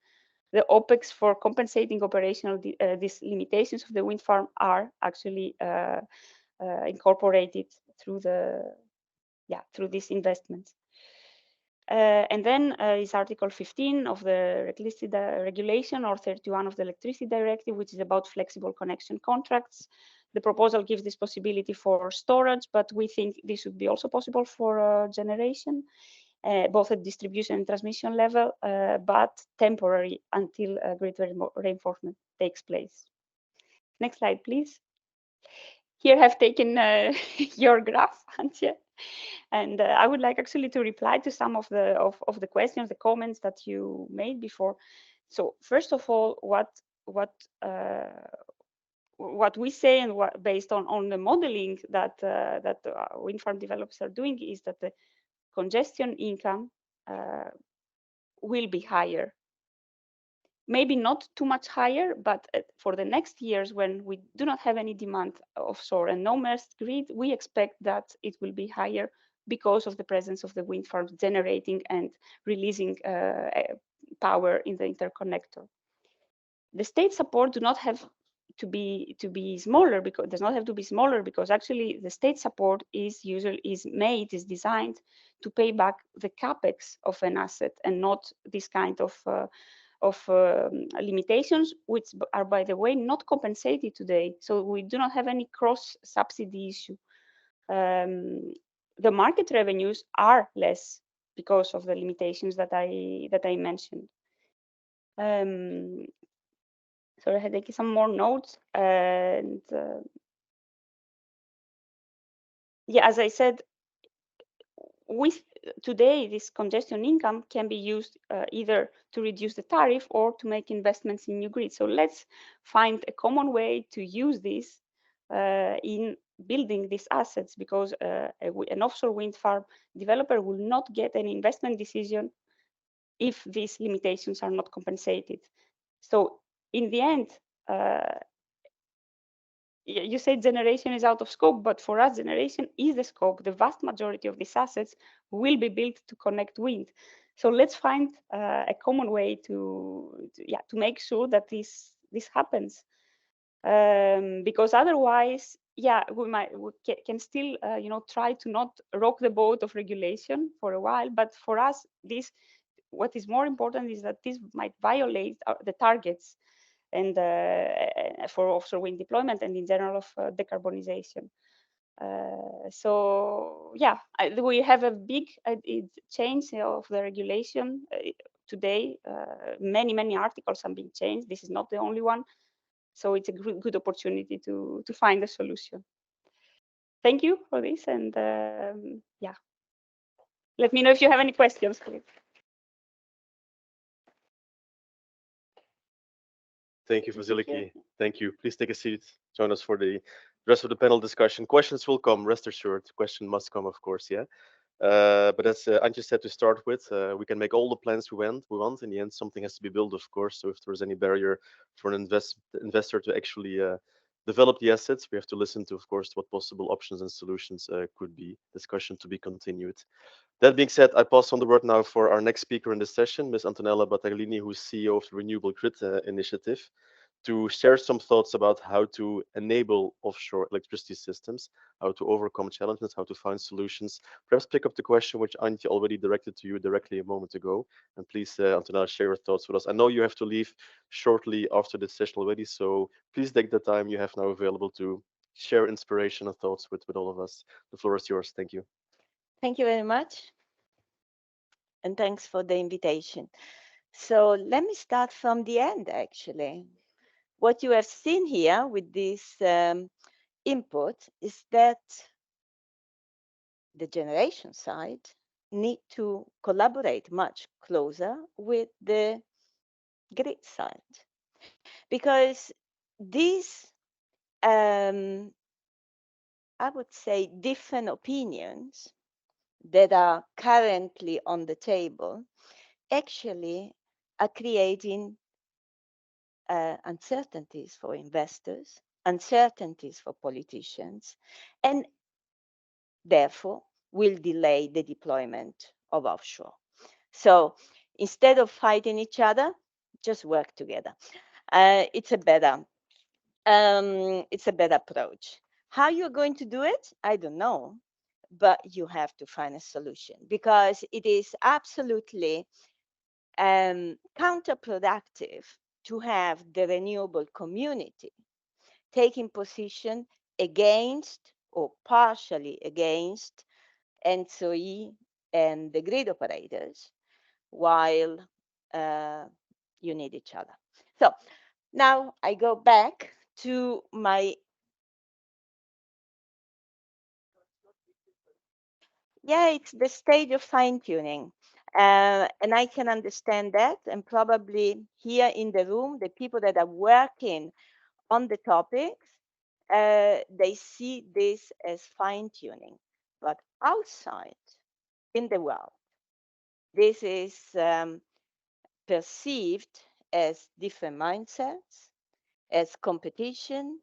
the OPEX for compensating operational these limitations of the wind farm are actually incorporated through through these investments? And then is Article 15 of the electricity regulation, or 31 of the electricity directive, which is about flexible connection contracts. The proposal gives this possibility for storage, but we think this should be also possible for generation, both at distribution and transmission level, but temporary until grid reinforcement takes place. Next slide, please. Here I have taken your graph, Antje. And I would like actually to reply to some of the questions, the comments that you made before. So first of all, what we say, and what based on the modeling that wind farm developers are doing, is that the congestion income will be higher. Maybe not too much higher, but for the next years, when we do not have any demand offshore and no mass grid, we expect that it will be higher because of the presence of the wind farms generating and releasing power in the interconnector. The state support do not have to be smaller, because does not have to be smaller, because actually the state support is designed to pay back the capex of an asset, and not this kind of limitations, which are, by the way, not compensated today. So we do not have any cross subsidy issue. The market revenues are less because of the limitations that I mentioned. So I had taken some more notes, and yeah, as I said, with today, this congestion income can be used either to reduce the tariff or to make investments in new grids. So let's find a common way to use this in building these assets, because an offshore wind farm developer will not get an investment decision if these limitations are not compensated. So in the end, you say generation is out of scope, but for us, generation is the scope. The vast majority of these assets will be built to connect wind. So let's find a common way to make sure that this happens, because otherwise, we can still try to not rock the boat of regulation for a while. But for us, what is more important is that this might violate the targets and for offshore wind deployment and in general of decarbonization. So yeah, we have a big change of the regulation today. Many articles have been changed. This is not the only one. So it's a good opportunity to find a solution. Thank you for this, and yeah, let me know if you have any questions, please. Thank you, Vasiliki. Thank you. Please take a seat. Join us for the The rest of the panel discussion. Questions will come, rest assured. Question must come, of course, yeah. But as Antje said to start with, we can make all the plans we want. In the end, something has to be built, of course. So if there's any barrier for an investor to actually develop the assets, we have to listen to, of course, what possible options and solutions could be. Discussion to be continued. That being said, I pass on the word now for our next speaker in this session, Ms. Antonella Battaglini, who's CEO of the Renewable Grid Initiative, to share some thoughts about how to enable offshore electricity systems, how to overcome challenges, how to find solutions. Perhaps pick up the question which Antje already directed to you directly a moment ago. And please, Antonella, share your thoughts with us. I know you have to leave shortly after this session already, so please take the time you have now available to share inspiration and thoughts with all of us. The floor is yours. Thank you. Thank you very much. And thanks for the invitation. So let me start from the end, actually. What you have seen here with this input is that the generation side need to collaborate much closer with the grid side. Because these, I would say, different opinions that are currently on the table actually are creating uncertainties for investors, uncertainties for politicians, and therefore will delay the deployment of offshore. So instead of fighting each other, just work together. It's a better approach. How you're going to do it, I don't know, but you have to find a solution because it is absolutely counterproductive to have the renewable community taking position against or partially against ENTSO-E and the grid operators while you need each other. So now I go back to my it's the stage of fine-tuning. And I can understand that. And probably here in the room, the people that are working on the topics, they see this as fine-tuning. But outside in the world, this is perceived as different mindsets, as competition,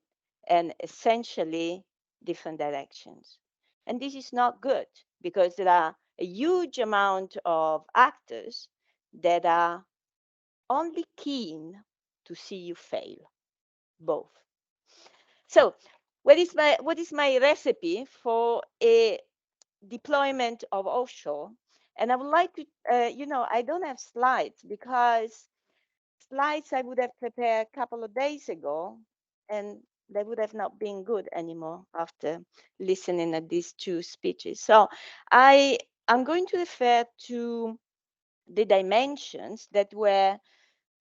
and essentially different directions. And this is not good because there are a huge amount of actors that are only keen to see you fail, both. So what is my recipe for a deployment of offshore? And I would like to, I don't have slides because slides I would have prepared a couple of days ago, and they would have not been good anymore after listening at these two speeches. So I'm going to refer to the dimensions that were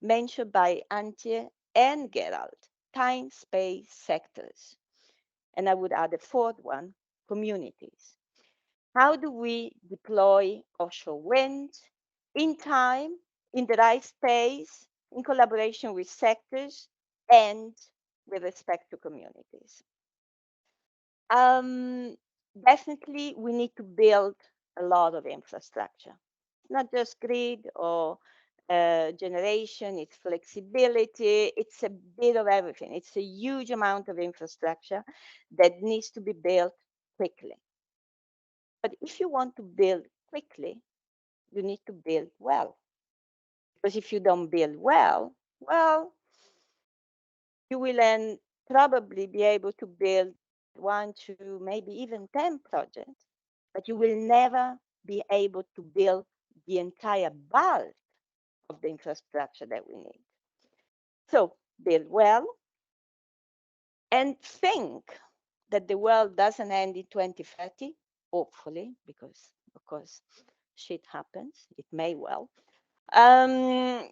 mentioned by Antje and Gerald, time, space, sectors. And I would add a fourth one, communities. How do we deploy offshore wind in time, in the right space, in collaboration with sectors, and with respect to communities? Definitely, we need to build a lot of infrastructure, not just grid or generation, it's flexibility, it's a bit of everything. It's a huge amount of infrastructure that needs to be built quickly. But if you want to build quickly, you need to build well. Because if you don't build well, you will then probably be able to build 1, 2, maybe even 10 projects, but you will never be able to build the entire bulk of the infrastructure that we need. So build well and think that the world doesn't end in 2030, hopefully, because of course shit happens, it may well. And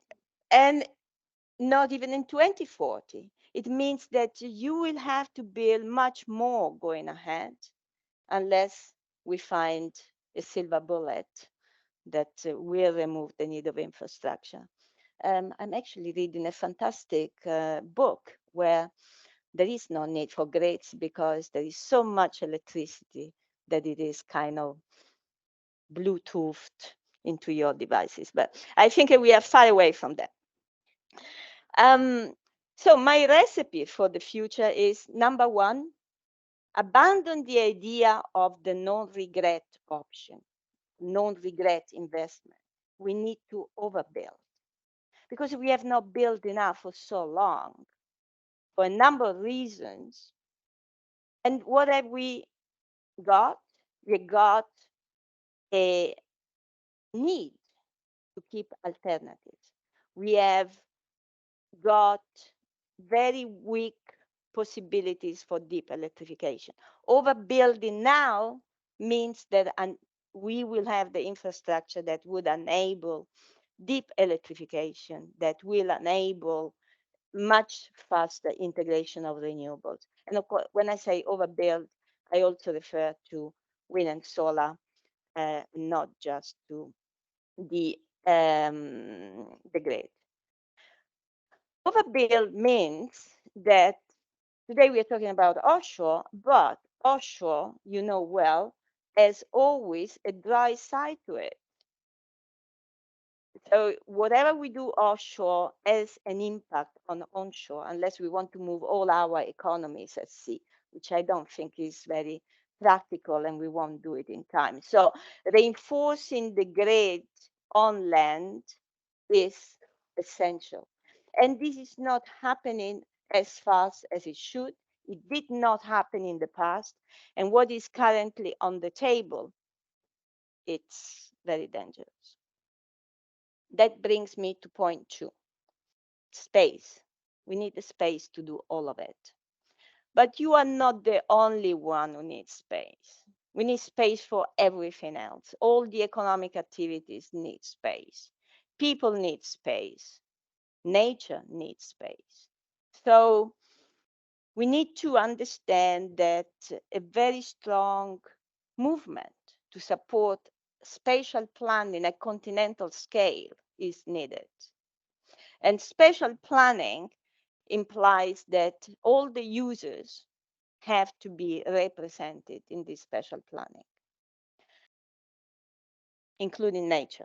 not even in 2040. It means that you will have to build much more going ahead unless we find a silver bullet that will remove the need of infrastructure. I'm actually reading a fantastic book where there is no need for grids because there is so much electricity that it is kind of Bluetoothed into your devices. But I think we are far away from that. So my recipe for the future is, number one, abandon the idea of the non-regret option, non-regret investment. We need to overbuild because we have not built enough for so long for a number of reasons. And what have we got? We got a need to keep alternatives. We have got very weak possibilities for deep electrification. Overbuilding now means that we will have the infrastructure that would enable deep electrification, that will enable much faster integration of renewables. And of course, when I say overbuild, I also refer to wind and solar, not just to the grid. Overbuild means that today we are talking about offshore, but offshore, you know well, has always a dry side to it. So whatever we do offshore has an impact on onshore, unless we want to move all our economies at sea, which I don't think is very practical, and we won't do it in time. So reinforcing the grid on land is essential. And this is not happening as fast as it should. It did not happen in the past. And what is currently on the table, it's very dangerous. That brings me to point 2, space. We need the space to do all of it. But you are not the only one who needs space. We need space for everything else. All the economic activities need space. People need space. Nature needs space. So we need to understand that a very strong movement to support spatial planning at continental scale is needed. And spatial planning implies that all the users have to be represented in this spatial planning, including nature.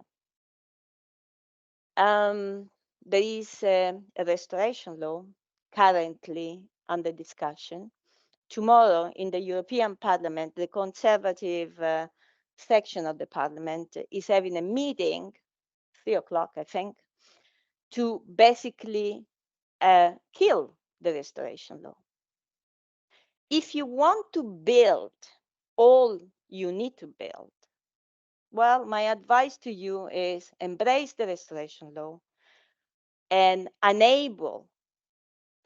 There is a restoration law currently under discussion. Tomorrow in the European Parliament, the conservative section of the Parliament is having a meeting, 3 o'clock, I think, to basically kill the restoration law. If you want to build all you need to build, well, my advice to you is embrace the restoration law and enable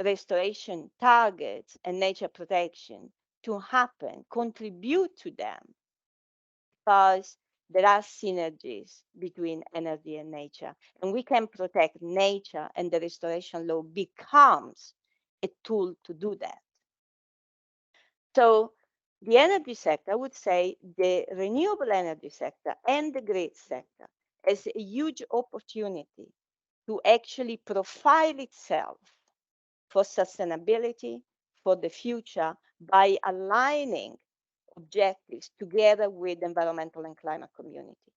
restoration targets and nature protection to happen, contribute to them, because there are synergies between energy and nature. And we can protect nature, and the restoration law becomes a tool to do that. So the energy sector, I would say the renewable energy sector and the grid sector has a huge opportunity to actually profile itself for sustainability for the future by aligning objectives together with the environmental and climate community.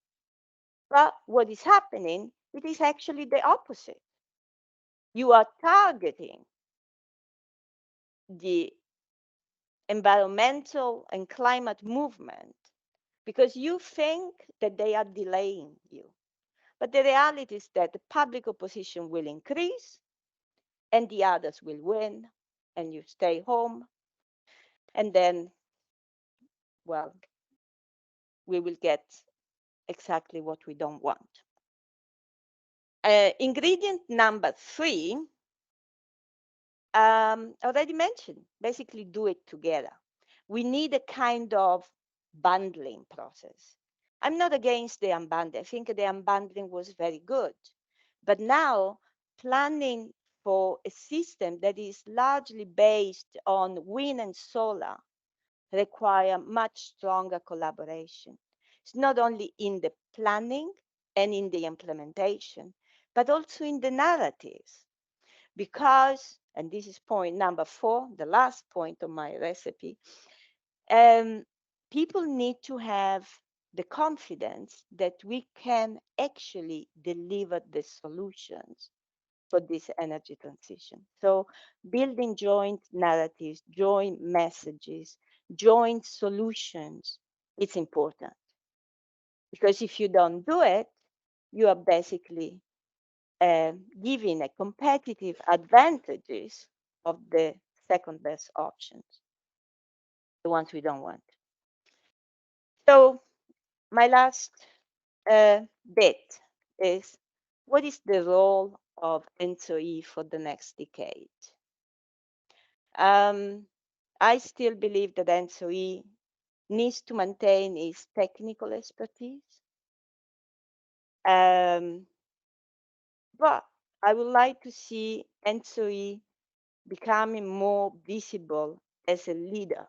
But what is happening, it is actually the opposite. You are targeting the environmental and climate movement because you think that they are delaying you. But the reality is that the public opposition will increase and the others will win, and you stay home. And then, well, we will get exactly what we don't want. Ingredient number 3, already mentioned, basically do it together. We need a kind of bundling process. I'm not against the unbundling. I think the unbundling was very good. But now planning for a system that is largely based on wind and solar require much stronger collaboration. It's not only in the planning and in the implementation, but also in the narratives. because, and this is point number 4, the last point of my recipe, people need to have the confidence that we can actually deliver the solutions for this energy transition. So building joint narratives, joint messages, joint solutions, it's important. Because if you don't do it, you are basically giving a competitive advantages of the second best options, the ones we don't want. So my last bit is, what is the role of ENTSO-E for the next decade? I still believe that ENTSO-E needs to maintain its technical expertise. But I would like to see ENTSO-E becoming more visible as a leader,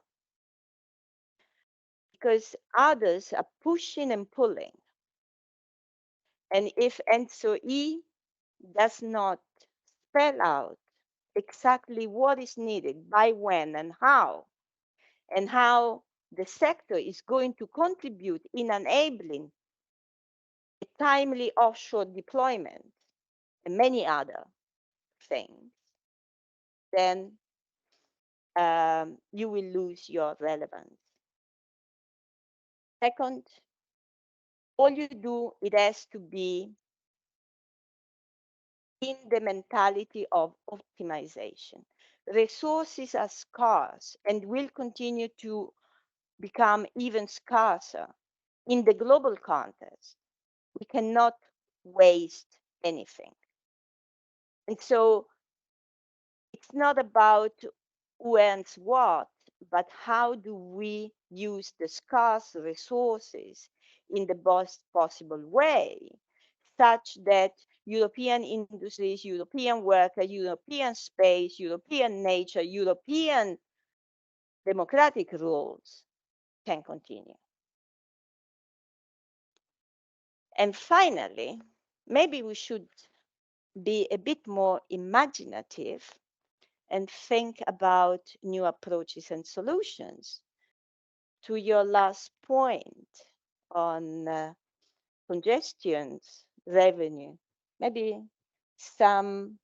because others are pushing and pulling. And if ENTSO-E does not spell out exactly what is needed, by when and how the sector is going to contribute in enabling a timely offshore deployment and many other things, then you will lose your relevance. Second, all you do, it has to be in the mentality of optimization. Resources are scarce and will continue to become even scarcer in the global context. We cannot waste anything. And so it's not about who earns what, but how do we use the scarce resources in the best possible way, such that European industries, European workers, European space, European nature, European democratic rules can continue. And finally, maybe we should be a bit more imaginative and think about new approaches and solutions. To your last point on congestions, revenue, maybe some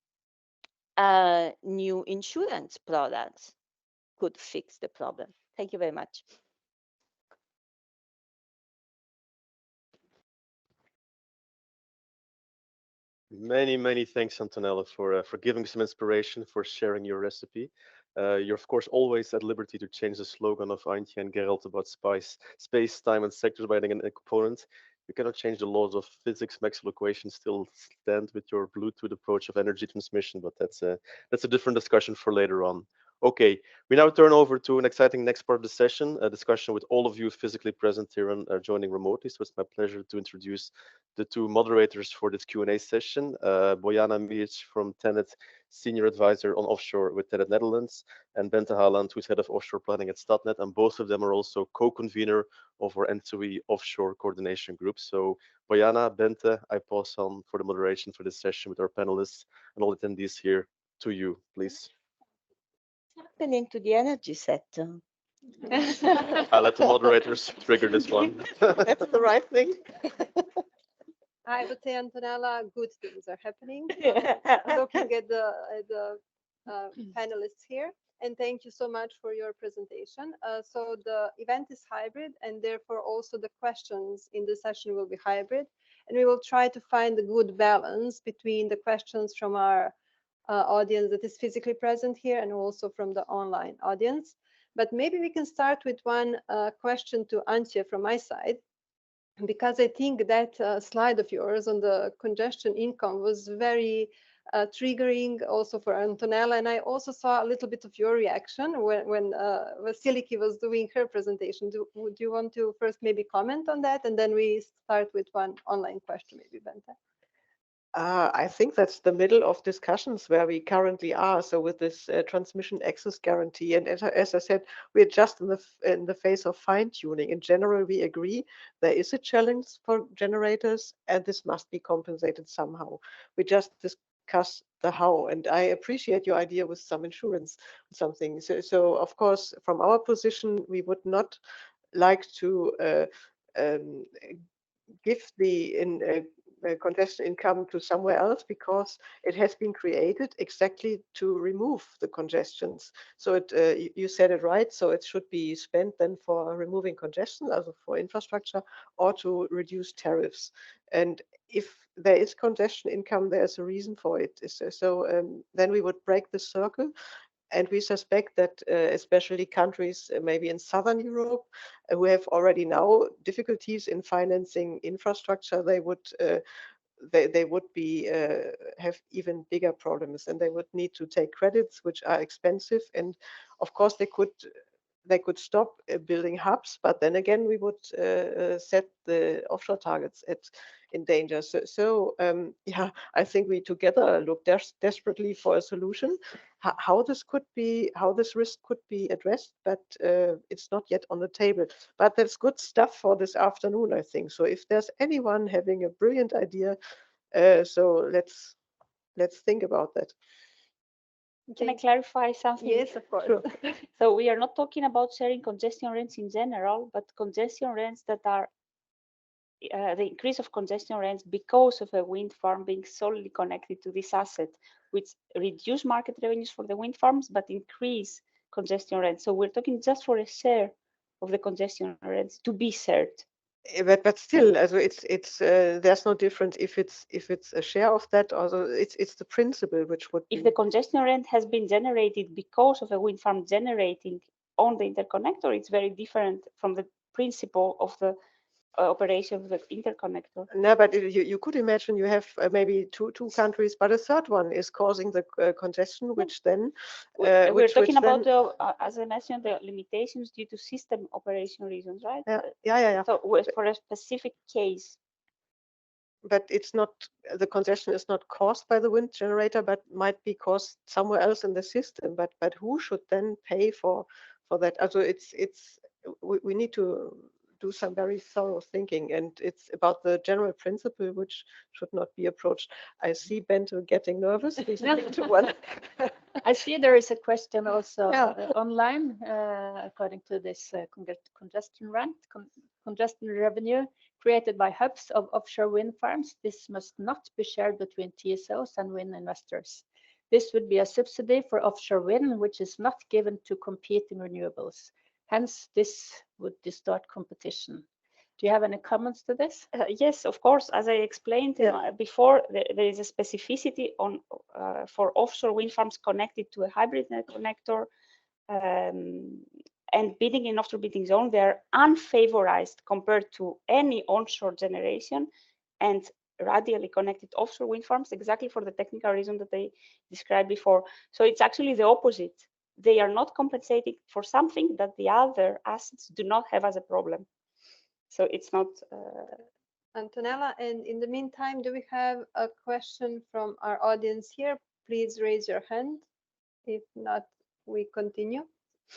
new insurance products could fix the problem. Thank you very much. Many thanks, Antonella, for giving some inspiration, for sharing your recipe. You're of course always at liberty to change the slogan of Antje and Gerald about space, time, and sectors by adding a component. You cannot change the laws of physics. Maxwell equations still stand with your Bluetooth approach of energy transmission, but that's a different discussion for later on. Okay, we now turn over to an exciting next part of the session, a discussion with all of you physically present here and joining remotely. So it's my pleasure to introduce the two moderators for this Q&A session, Bojana Mijic from TenneT, Senior Advisor on Offshore with TenneT Netherlands, and Bente Haaland, who's Head of Offshore Planning at Statnett, and both of them are also co-convener of our ENTSO-E Offshore Coordination Group. So Bojana, Bente, I pass on for the moderation for this session with our panelists and all attendees here to you, please. What's happening to the energy sector? I'll let the moderators trigger this one. That's the right thing. I would say, Antonella, good things are happening. Looking at the panelists here, and thank you so much for your presentation. So the event is hybrid, and therefore also the questions in the session will be hybrid, and we will try to find a good balance between the questions from our audience that is physically present here and also from the online audience. But maybe we can start with one question to Antje from my side, because I think that slide of yours on the congestion income was very triggering also for Antonella. And I also saw a little bit of your reaction when Vasiliki was doing her presentation. Would you want to first maybe comment on that? And then we start with one online question, maybe, Bente. I think that's the middle of discussions where we currently are. So with this transmission access guarantee, and as I said, we're just in the phase of fine tuning. In general, we agree there is a challenge for generators, and this must be compensated somehow. We just discuss the how. And I appreciate your idea with some insurance, something. So of course, from our position, we would not like to um, give the congestion income to somewhere else, because it has been created exactly to remove the congestions. So you said it right. So it should be spent then for removing congestion, also for infrastructure, or to reduce tariffs. And if there is congestion income, there's a reason for it. Then we would break the circle. And we suspect that especially countries maybe in Southern Europe, who have already now difficulties in financing infrastructure, they would be have even bigger problems, and they would need to take credits, which are expensive. And of course, they could stop building hubs, but then again, we would set the offshore targets in danger. Yeah, I think we together look desperately for a solution, how this risk could be addressed, but it's not yet on the table. But that's good stuff for this afternoon, I think. So if there's anyone having a brilliant idea, so let's think about that. Can I clarify something? Yes, of course. Sure. So we are not talking about sharing congestion rents in general, but congestion rents that are the increase of congestion rents because of a wind farm being solely connected to this asset, which reduce market revenues for the wind farms, but increase congestion rents. So we're talking just for a share of the congestion rents to be shared. But still, also it's there's no difference if it's a share of that, or it's the principle which would be. If the congestion rent has been generated because of a wind farm generating on the interconnector, it's very different from the principle of the operation of the interconnector. No, but you could imagine you have maybe two countries, but a third one is causing the congestion, which then we're talking about the, as I mentioned, the limitations due to system operation reasons, right? Yeah. So for a specific case. But it's not, the congestion is not caused by the wind generator, but might be caused somewhere else in the system. But who should then pay for that? Also, we need to do some very thorough thinking, and it's about the general principle which should not be approached. I see Bente getting nervous. I see there is a question also online according to this congestion rent, congestion revenue created by hubs of offshore wind farms. This must not be shared between TSOs and wind investors. This would be a subsidy for offshore wind, which is not given to competing renewables. Hence, this would distort competition. Do you have any comments to this? Yes, of course. As I explained before, there is a specificity on for offshore wind farms connected to a hybrid connector and bidding in offshore bidding zone. They are unfavorized compared to any onshore generation and radially connected offshore wind farms, exactly for the technical reason that I described before. So it's actually the opposite. They are not compensated for something that the other assets do not have as a problem. So it's not. Antonella, and in the meantime, do we have a question from our audience here? Please raise your hand. If not, we continue.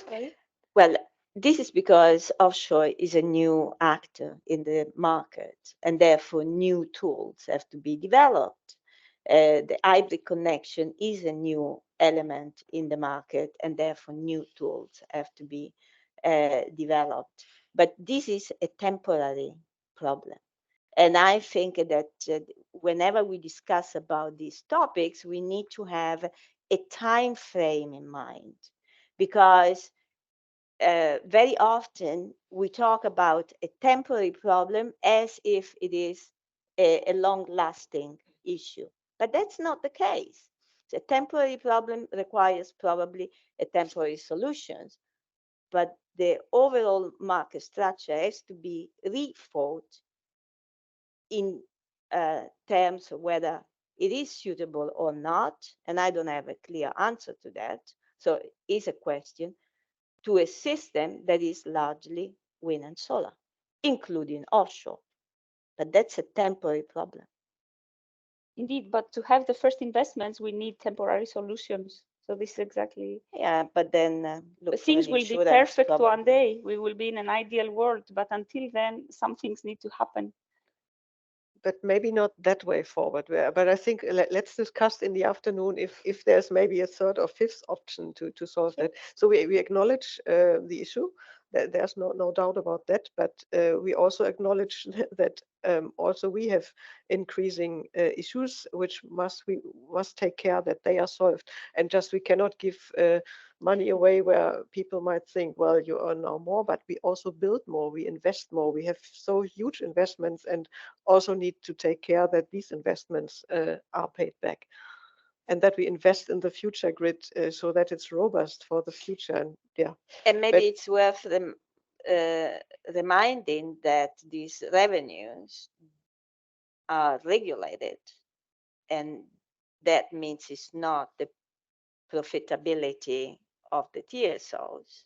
Okay. Well, this is because offshore is a new actor in the market, and therefore new tools have to be developed. The hybrid connection is a new element in the market, and therefore new tools have to be developed. But this is a temporary problem. And I think that whenever we discuss about these topics, we need to have a time frame in mind, because very often we talk about a temporary problem as if it is a long-lasting issue. But that's not the case. A temporary problem requires probably a temporary solution, but the overall market structure has to be rethought in terms of whether it is suitable or not. And I don't have a clear answer to that. So it's a question to a system that is largely wind and solar, including offshore. But that's a temporary problem. Indeed, but to have the first investments, we need temporary solutions. So this is exactly. Yeah, but then things will be perfect one day. We will be in an ideal world, but until then, some things need to happen. but maybe not that way forward. But I think let's discuss in the afternoon if there's maybe a third or fifth option to solve that. So we acknowledge the issue. There's no doubt about that. But we also acknowledge that also we have increasing issues, which we must take care that they are solved. And just we cannot give money away where people might think, well, you earn now more, but we also build more, we invest more. We have so huge investments and also need to take care that these investments are paid back and that we invest in the future grid so that it's robust for the future. And yeah. And maybe it's worth reminding that these revenues are regulated, and that means it's not the profitability of the TSOs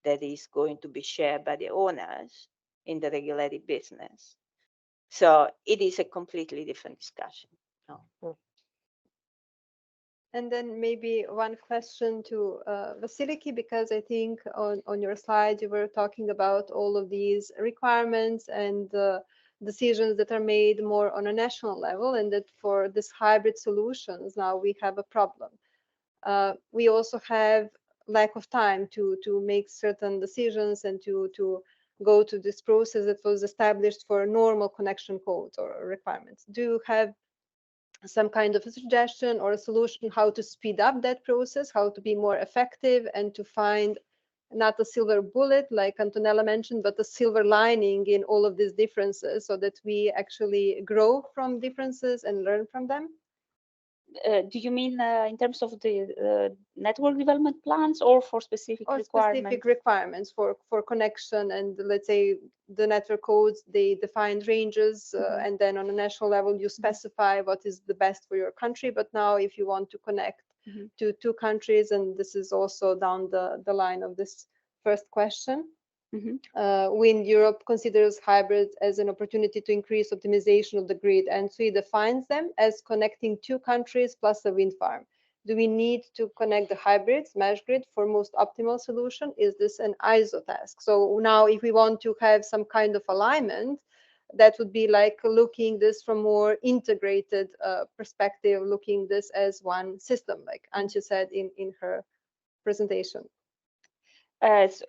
that is going to be shared by the owners in the regulated business. So it is a completely different discussion. No. And then maybe one question to Vasiliki, because I think on your slide you were talking about all of these requirements and decisions that are made more on a national level, and that for this hybrid solutions now we have a problem. We also have lack of time to make certain decisions and to go to this process that was established for normal connection codes or requirements. Do you have some kind of a suggestion or a solution how to speed up that process, how to be more effective, and to find not a silver bullet like Antonella mentioned, but a silver lining in all of these differences so that we actually grow from differences and learn from them? Do you mean in terms of the network development plans or for specific requirements? Specific requirements for connection, and let's say the network codes, they define ranges and then on a national level you specify what is the best for your country. But now if you want to connect to two countries, and this is also down the line of this first question, Wind Europe considers hybrids as an opportunity to increase optimization of the grid, and ENTSO-E defines them as connecting two countries plus a wind farm. Do we need to connect the hybrids, mesh grid, for most optimal solution? Is this an ISO task? So now if we want to have some kind of alignment, that would be like looking this from more integrated perspective, looking this as one system, like Antje said in her presentation.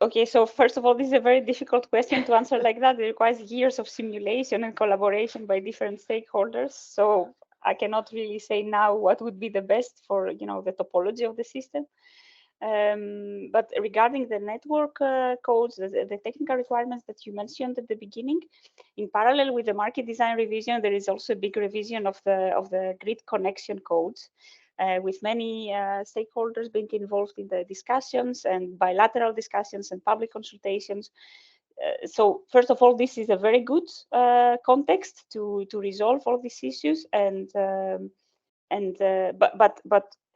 Okay, so first of all, this is a very difficult question to answer like that. It requires years of simulation and collaboration by different stakeholders. So I cannot really say now what would be the best for the topology of the system. But regarding the network codes, the technical requirements that you mentioned at the beginning, in parallel with the market design revision, there is also a big revision of the grid connection codes. With many stakeholders being involved in the discussions and bilateral discussions and public consultations. So first of all, this is a very good context to resolve all these issues, but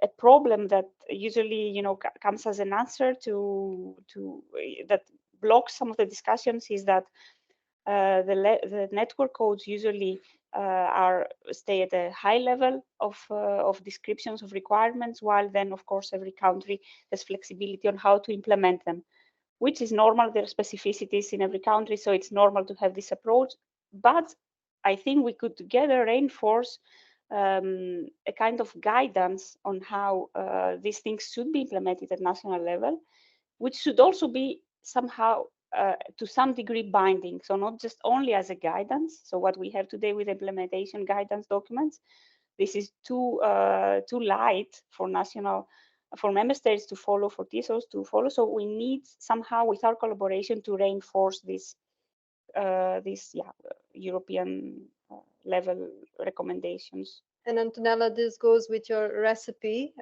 a problem that usually comes as an answer to that blocks some of the discussions is that the network codes usually stay at a high level of descriptions of requirements, while then of course every country has flexibility on how to implement them, which is normal. There are specificities in every country, so it's normal to have this approach. But I think we could together reinforce a kind of guidance on how these things should be implemented at national level, which should also be somehow to some degree binding, so not just only as a guidance. So what we have today with implementation guidance documents, this is too light for member states to follow, for TSOs to follow. So we need somehow, with our collaboration, to reinforce this European level recommendations. And Antonella, this goes with your recipe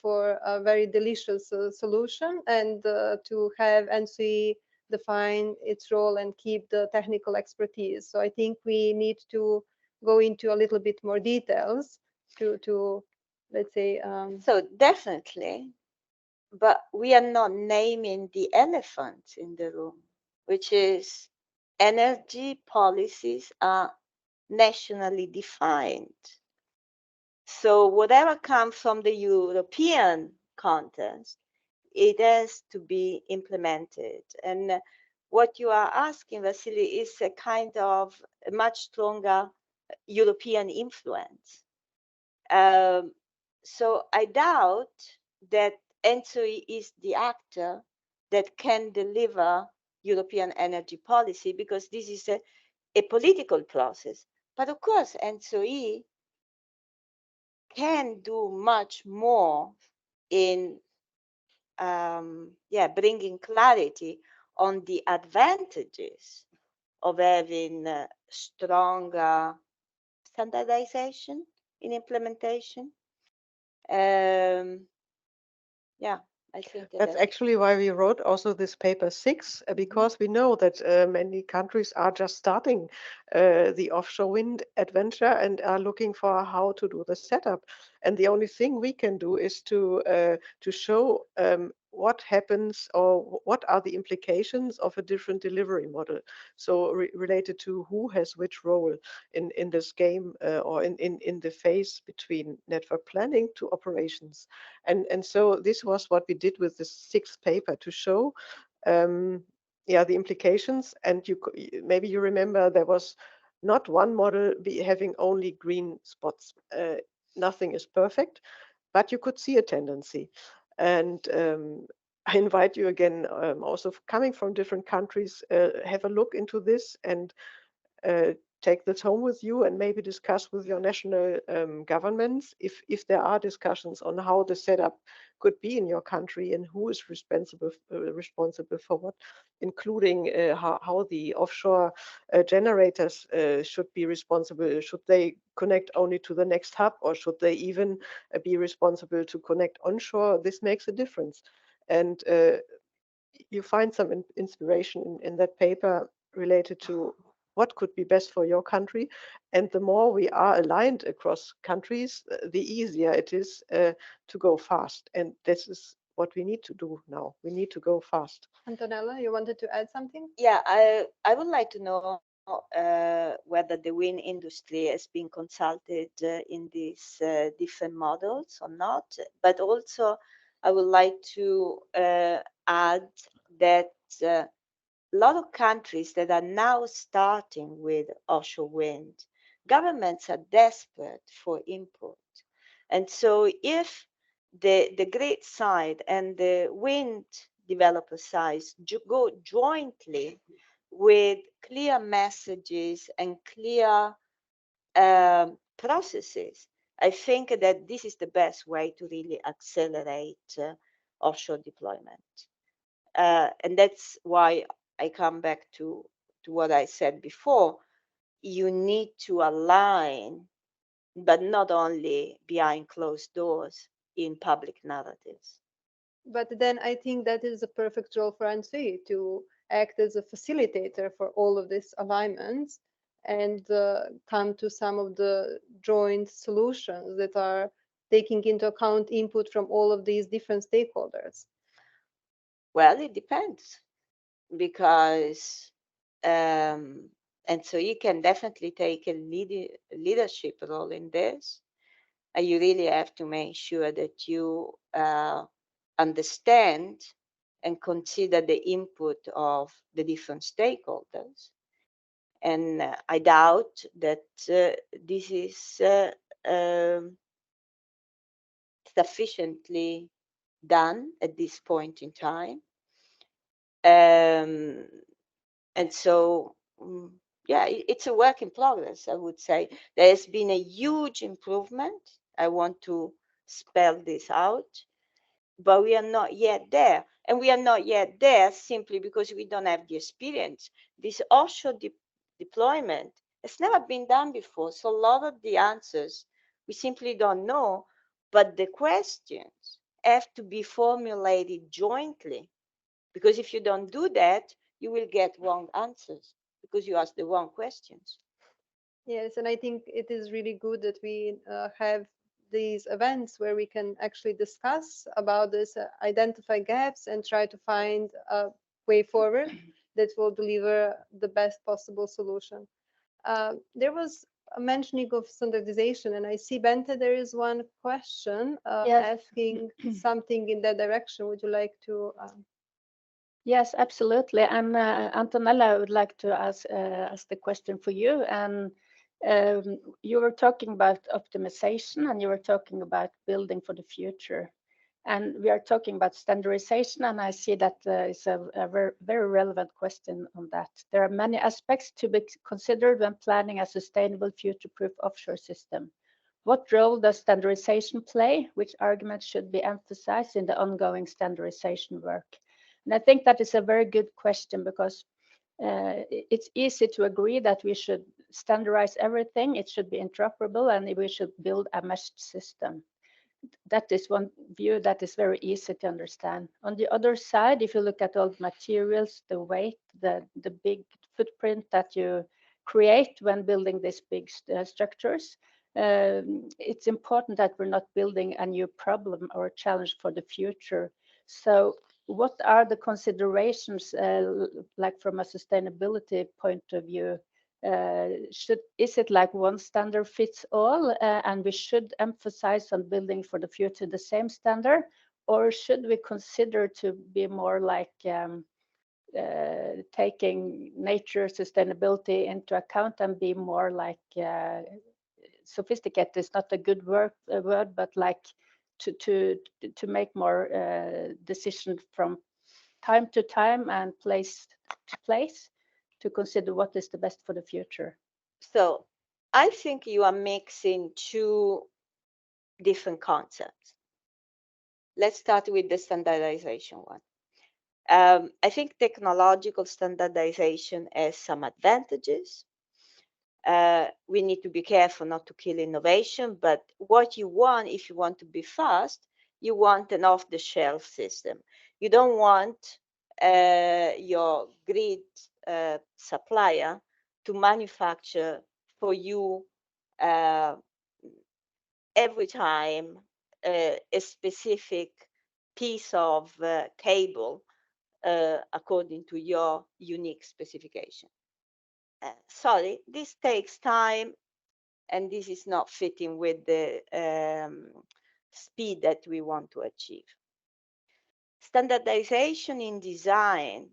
for a very delicious solution, and to have ENTSO-E define its role and keep the technical expertise. So I think we need to go into a little bit more details to let's say. So definitely, but we are not naming the elephant in the room, which is energy policies are nationally defined. So whatever comes from the European context, it has to be implemented. And what you are asking, Vasily, is a kind of a much stronger European influence. So I doubt that ENTSO-E is the actor that can deliver European energy policy, because this is a political process. But of course, ENTSO-E can do much more in bringing clarity on the advantages of having stronger standardization in implementation. Yeah, I think That's actually why we wrote also this paper 6, because we know that many countries are just starting the offshore wind adventure and are looking for how to do the setup. And the only thing we can do is to show what happens or what are the implications of a different delivery model. So related to who has which role in this game or in the phase between network planning to operations. And so this was what we did with the 6th paper, to show the implications. And maybe you remember there was not one model having only green spots. Nothing is perfect, but you could see a tendency. And I invite you again, also coming from different countries, have a look into this and take this home with you and maybe discuss with your national governments if there are discussions on how the setup could be in your country and who is responsible for what, including how the offshore generators should be responsible. Should they connect only to the next hub, or should they even be responsible to connect onshore? This makes a difference. And you find some inspiration in that paper related to what could be best for your country. And the more we are aligned across countries, the easier it is to go fast. And this is what we need to do now. We need to go fast. Antonella, you wanted to add something? Yeah, I would like to know whether the wind industry has been consulted in these different models or not. But also, I would like to add that a lot of countries that are now starting with offshore wind, governments are desperate for input. And so if the grid side and the wind developer side go jointly with clear messages and clear processes, I think that this is the best way to really accelerate offshore deployment. And that's why I come back to what I said before. You need to align, but not only behind closed doors, in public narratives. But then I think that is a perfect role for ENTSO-E, to act as a facilitator for all of these alignments and come to some of the joint solutions that are taking into account input from all of these different stakeholders. Well, it depends, because ENTSO-E can definitely take a leadership role in this. And you really have to make sure that you understand and consider the input of the different stakeholders. And I doubt that this is sufficiently done at this point in time. And so, yeah, it's a work in progress, I would say. There has been a huge improvement. I want to spell this out, but we are not yet there. And we are not yet there simply because we don't have the experience. This offshore deployment has never been done before. So a lot of the answers we simply don't know, but the questions have to be formulated jointly. Because if you don't do that, you will get wrong answers because you ask the wrong questions. Yes, and I think it is really good that we have these events where we can actually discuss about this, identify gaps, and try to find a way forward that will deliver the best possible solution. There was a mentioning of standardization, and I see, Bente, there is one question Yes. asking something in that direction. Would you like to? Yes, absolutely. And Antonella, I would like to ask the question for you. And You were talking about optimization and you were talking about building for the future. And we are talking about standardization, and I see that is a very, very relevant question on that. There are many aspects to be considered when planning a sustainable future-proof offshore system. What role does standardization play? Which arguments should be emphasized in the ongoing standardization work? And I think that is a very good question because it's easy to agree that we should standardize everything. It should be interoperable and we should build a meshed system. That is one view that is very easy to understand. On the other side, if you look at all the materials, the weight, the big footprint that you create when building these big structures, it's important that we're not building a new problem or a challenge for the future. So what are the considerations, like from a sustainability point of view? Is it like one standard fits all, and we should emphasize on building for the future the same standard, or should we consider to be more like taking nature sustainability into account and be more like sophisticated is not a good word, but like to make more decisions from time to time and place to place to consider what is the best for the future. So I think you are mixing two different concepts. Let's start with the standardization one. I think technological standardization has some advantages. We need to be careful not to kill innovation, but what you want, if you want to be fast, you want an off-the-shelf system. You don't want your grid supplier to manufacture for you every time a specific piece of cable according to your unique specification. Sorry, this takes time and this is not fitting with the speed that we want to achieve. Standardization in design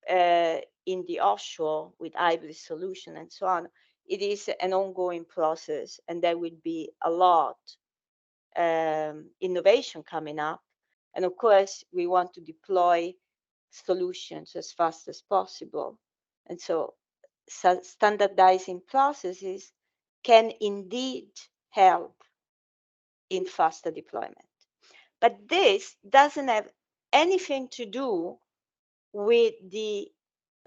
in the offshore with hybrid solution and so on, it is an ongoing process and there will be a lot innovation coming up. And of course, we want to deploy solutions as fast as possible. And so standardizing processes can indeed help in faster deployment. But this doesn't have anything to do with the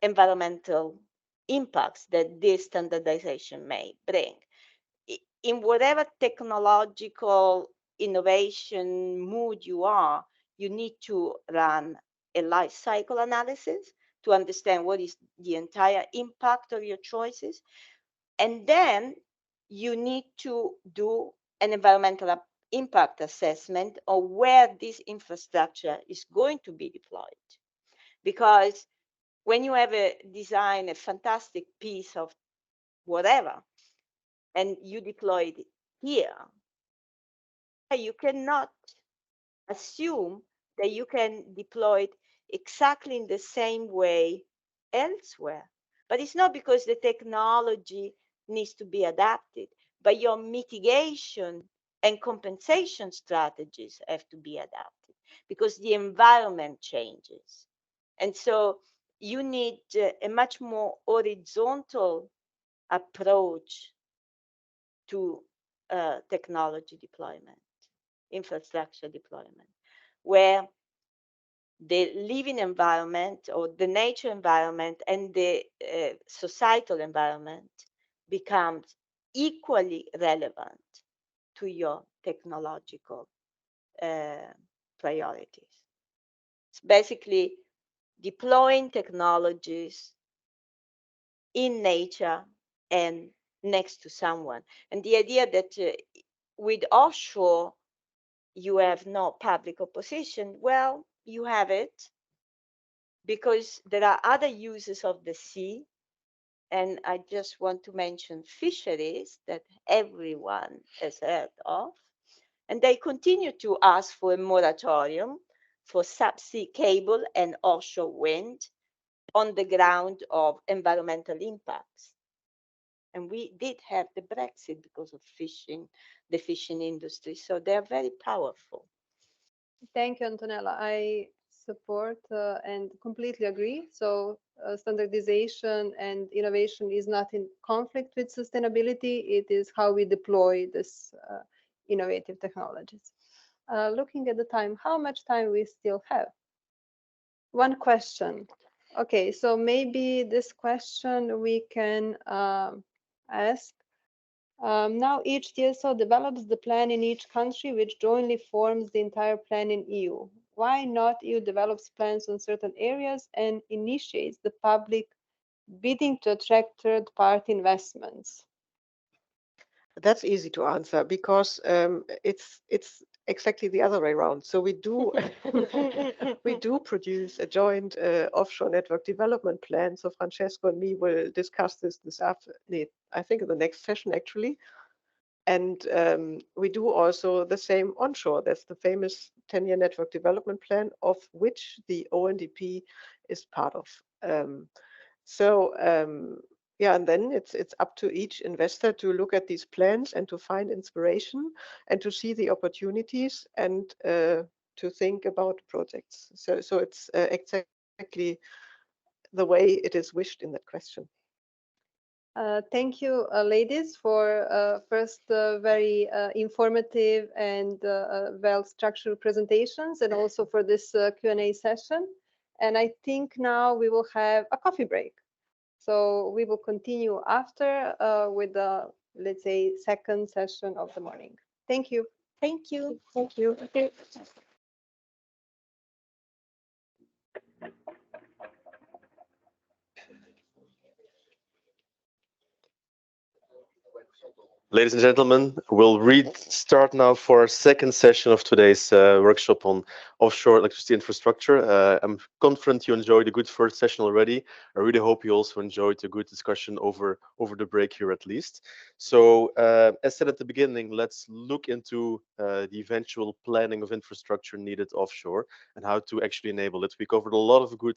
environmental impacts that this standardization may bring. In whatever technological innovation mood you are, you need to run a life cycle analysis to understand what is the entire impact of your choices. And then you need to do an environmental impact assessment of where this infrastructure is going to be deployed. Because when you have design a fantastic piece of whatever, and you deploy it here, you cannot assume that you can deploy it exactly in the same way elsewhere. But it's not because the technology needs to be adapted, but your mitigation and compensation strategies have to be adapted because the environment changes. And so you need a much more horizontal approach to technology deployment, infrastructure deployment, where the living environment or the nature environment and the societal environment becomes equally relevant to your technological priorities. It's basically deploying technologies in nature and next to someone. And the idea that with offshore, you have no public opposition, well, you have it because there are other uses of the sea. And I just want to mention fisheries that everyone has heard of. And they continue to ask for a moratorium for subsea cable and offshore wind on the ground of environmental impacts. And we did have the Brexit because of fishing, the fishing industry. So they're very powerful. Thank you, Antonella. I support and completely agree. So standardization and innovation is not in conflict with sustainability. It is how we deploy this innovative technologies. Looking at the time, how much time we still have? One question. Okay, so maybe this question we can ask. Now each TSO develops the plan in each country, which jointly forms the entire plan in EU. Why not EU develops plans on certain areas and initiates the public bidding to attract third-party investments? That's easy to answer because it's exactly the other way around. So we do we do produce a joint offshore network development plan. So Francesco and me will discuss this afternoon. I think in the next session actually. And we do also the same onshore. That's the famous 10-year network development plan, of which the ONDP is part of. Yeah, and then it's up to each investor to look at these plans and to find inspiration and to see the opportunities and to think about projects. So it's exactly the way it is wished in that question. Thank you, ladies, for first very informative and well-structured presentations, and also for this Q&A session. And I think now we will have a coffee break. So we will continue after with the, let's say, second session of the morning. Thank you. Thank you. Thank you. Okay. Ladies and gentlemen, we'll restart now for our second session of today's workshop on offshore electricity infrastructure. I'm confident you enjoyed a good first session already. I really hope you also enjoyed a good discussion over the break here at least. So as said at the beginning, let's look into the eventual planning of infrastructure needed offshore and how to actually enable it. We covered a lot of good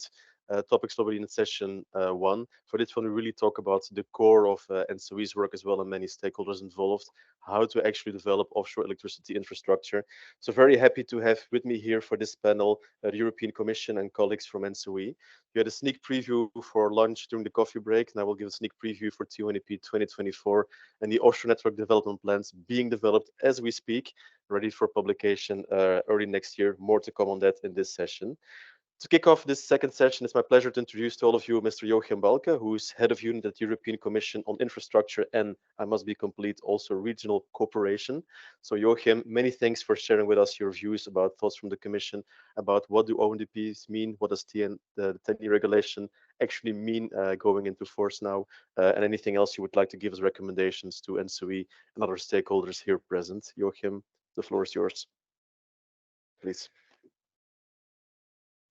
topics already in session one. For this one, we really talk about the core of ENTSO-E's work as well, and many stakeholders involved, how to actually develop offshore electricity infrastructure. So very happy to have with me here for this panel the European Commission and colleagues from ENTSO-E. You had a sneak preview for lunch during the coffee break, and I will give a sneak preview for TONEP 2024 and the offshore network development plans being developed as we speak, ready for publication early next year. More to come on that in this session. To kick off this second session, it's my pleasure to introduce to all of you Mr. Joachim Balke, who is head of unit at the European Commission on Infrastructure and, I must be complete, also regional cooperation. So Joachim, many thanks for sharing with us your views about thoughts from the Commission about what do ONDPs mean, what does the 10-year regulation actually mean going into force now, and anything else you would like to give as recommendations to ENTSO-E and other stakeholders here present. Joachim, the floor is yours. Please.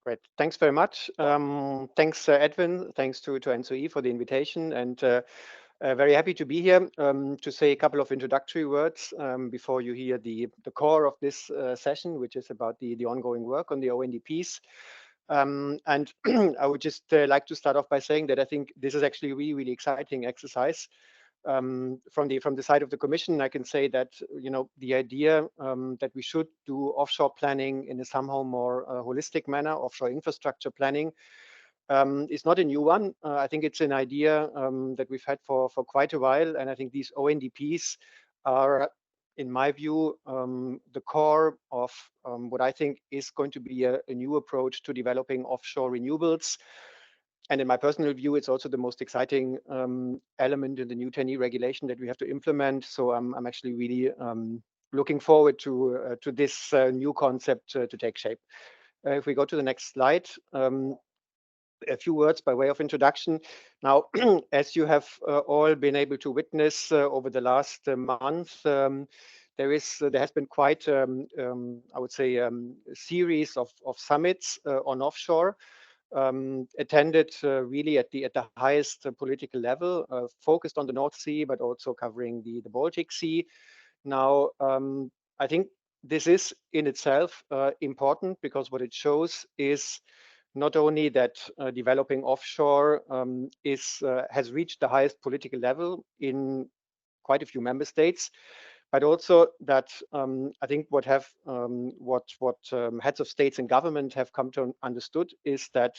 Great. Thanks very much. Thanks, Edwin. Thanks to ENTSO-E for the invitation, and very happy to be here to say a couple of introductory words before you hear the core of this session, which is about the ongoing work on the ONDPs. And I would just like to start off by saying that I think this is actually a really, really exciting exercise. From the side of the Commission, I can say that the idea that we should do offshore planning in a somehow more holistic manner, offshore infrastructure planning, is not a new one. I think it's an idea that we've had for quite a while, and I think these ONDPs are, in my view, the core of what I think is going to be a new approach to developing offshore renewables. And in my personal view, it's also the most exciting element in the new 10E regulation that we have to implement. So I'm actually really looking forward to this new concept to take shape. If we go to the next slide, a few words by way of introduction. Now, as you have all been able to witness over the last month, there has been quite, I would say, a series of summits on offshore. Attended really at the highest political level, focused on the North Sea, but also covering the Baltic Sea. Now, I think this is in itself important because what it shows is not only that developing offshore has reached the highest political level in quite a few member states, but also that I think what heads of states and government have come to understood is that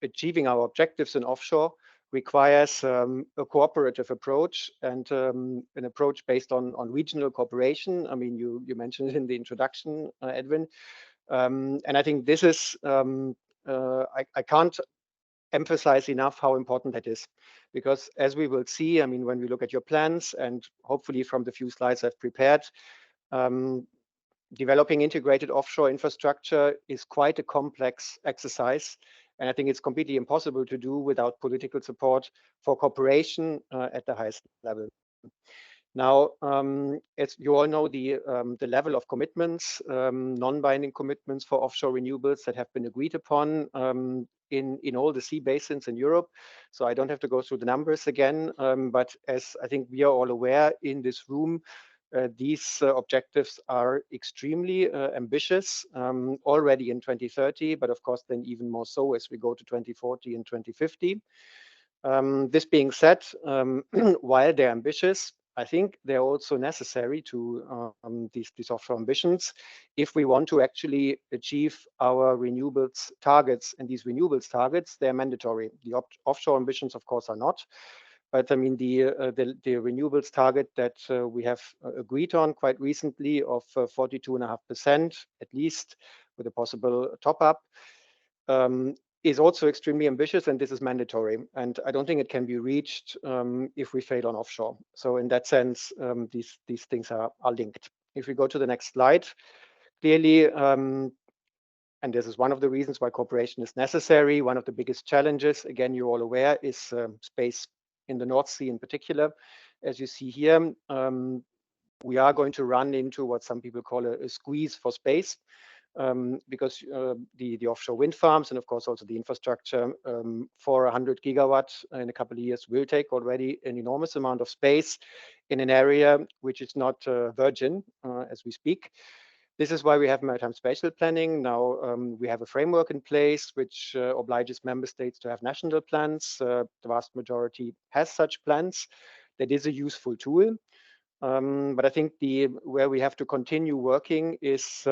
achieving our objectives in offshore requires a cooperative approach and an approach based on regional cooperation. I mean, you mentioned it in the introduction, Edwin, and I think this is I can't emphasize enough how important that is, because as we will see, I mean, when we look at your plans and hopefully from the few slides I've prepared, developing integrated offshore infrastructure is quite a complex exercise. And I think it's completely impossible to do without political support for cooperation at the highest level. Now, as you all know, the level of commitments, non-binding commitments for offshore renewables that have been agreed upon in all the sea basins in Europe. So I don't have to go through the numbers again, but as I think we are all aware in this room, these objectives are extremely ambitious already in 2030, but of course then even more so as we go to 2040 and 2050. This being said, while they're ambitious, I think they're also necessary to these offshore ambitions if we want to actually achieve our renewables targets. And these renewables targets, they're mandatory. The offshore ambitions, of course, are not. But I mean, the renewables target that we have agreed on quite recently of 42.5%, at least, with a possible top-up, is also extremely ambitious, and this is mandatory. And I don't think it can be reached if we fail on offshore. So in that sense, these things are linked. If we go to the next slide, clearly, and this is one of the reasons why cooperation is necessary, one of the biggest challenges, again, you're all aware, is space in the North Sea in particular. As you see here, we are going to run into what some people call a squeeze for space. Because the offshore wind farms and of course also the infrastructure for 100 gigawatts in a couple of years will take already an enormous amount of space in an area which is not virgin as we speak. This is why we have maritime spatial planning. Now we have a framework in place which obliges member states to have national plans. The vast majority has such plans. That is a useful tool. But I think where we have to continue working is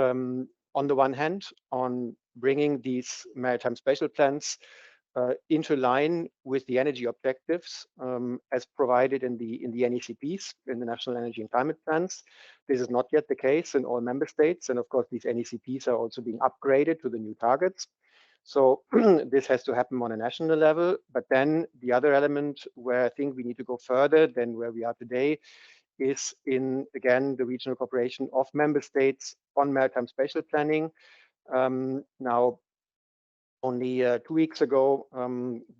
on the one hand, on bringing these maritime spatial plans into line with the energy objectives as provided in the NECPs, in the National Energy and Climate Plans. This is not yet the case in all member states. And of course, these NECPs are also being upgraded to the new targets. So this has to happen on a national level. But then the other element where I think we need to go further than where we are today is in, again, the regional cooperation of member states on maritime spatial planning. Now, only 2 weeks ago,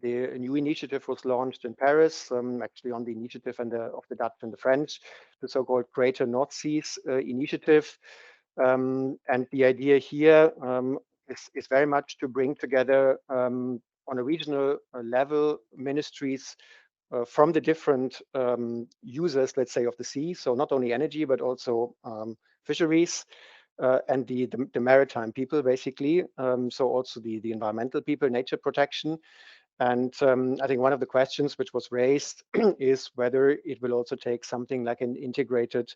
the new initiative was launched in Paris, actually on the initiative of the Dutch and the French, the so-called Greater North Seas initiative. And the idea here is very much to bring together on a regional level ministries from the different users, let's say, of the sea. So not only energy, but also fisheries and the maritime people, basically. So also the environmental people, nature protection. And I think one of the questions which was raised is whether it will also take something like an integrated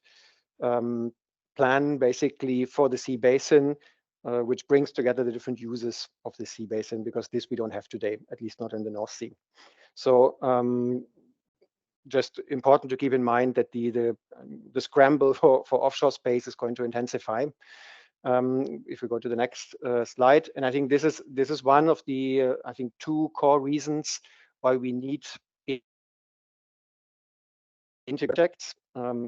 plan, basically, for the sea basin, which brings together the different uses of the sea basin, because this we don't have today, at least not in the North Sea. So just important to keep in mind that the scramble for offshore space is going to intensify. If we go to the next slide, and I think this is one of the I think 2 core reasons why we need integrated projects.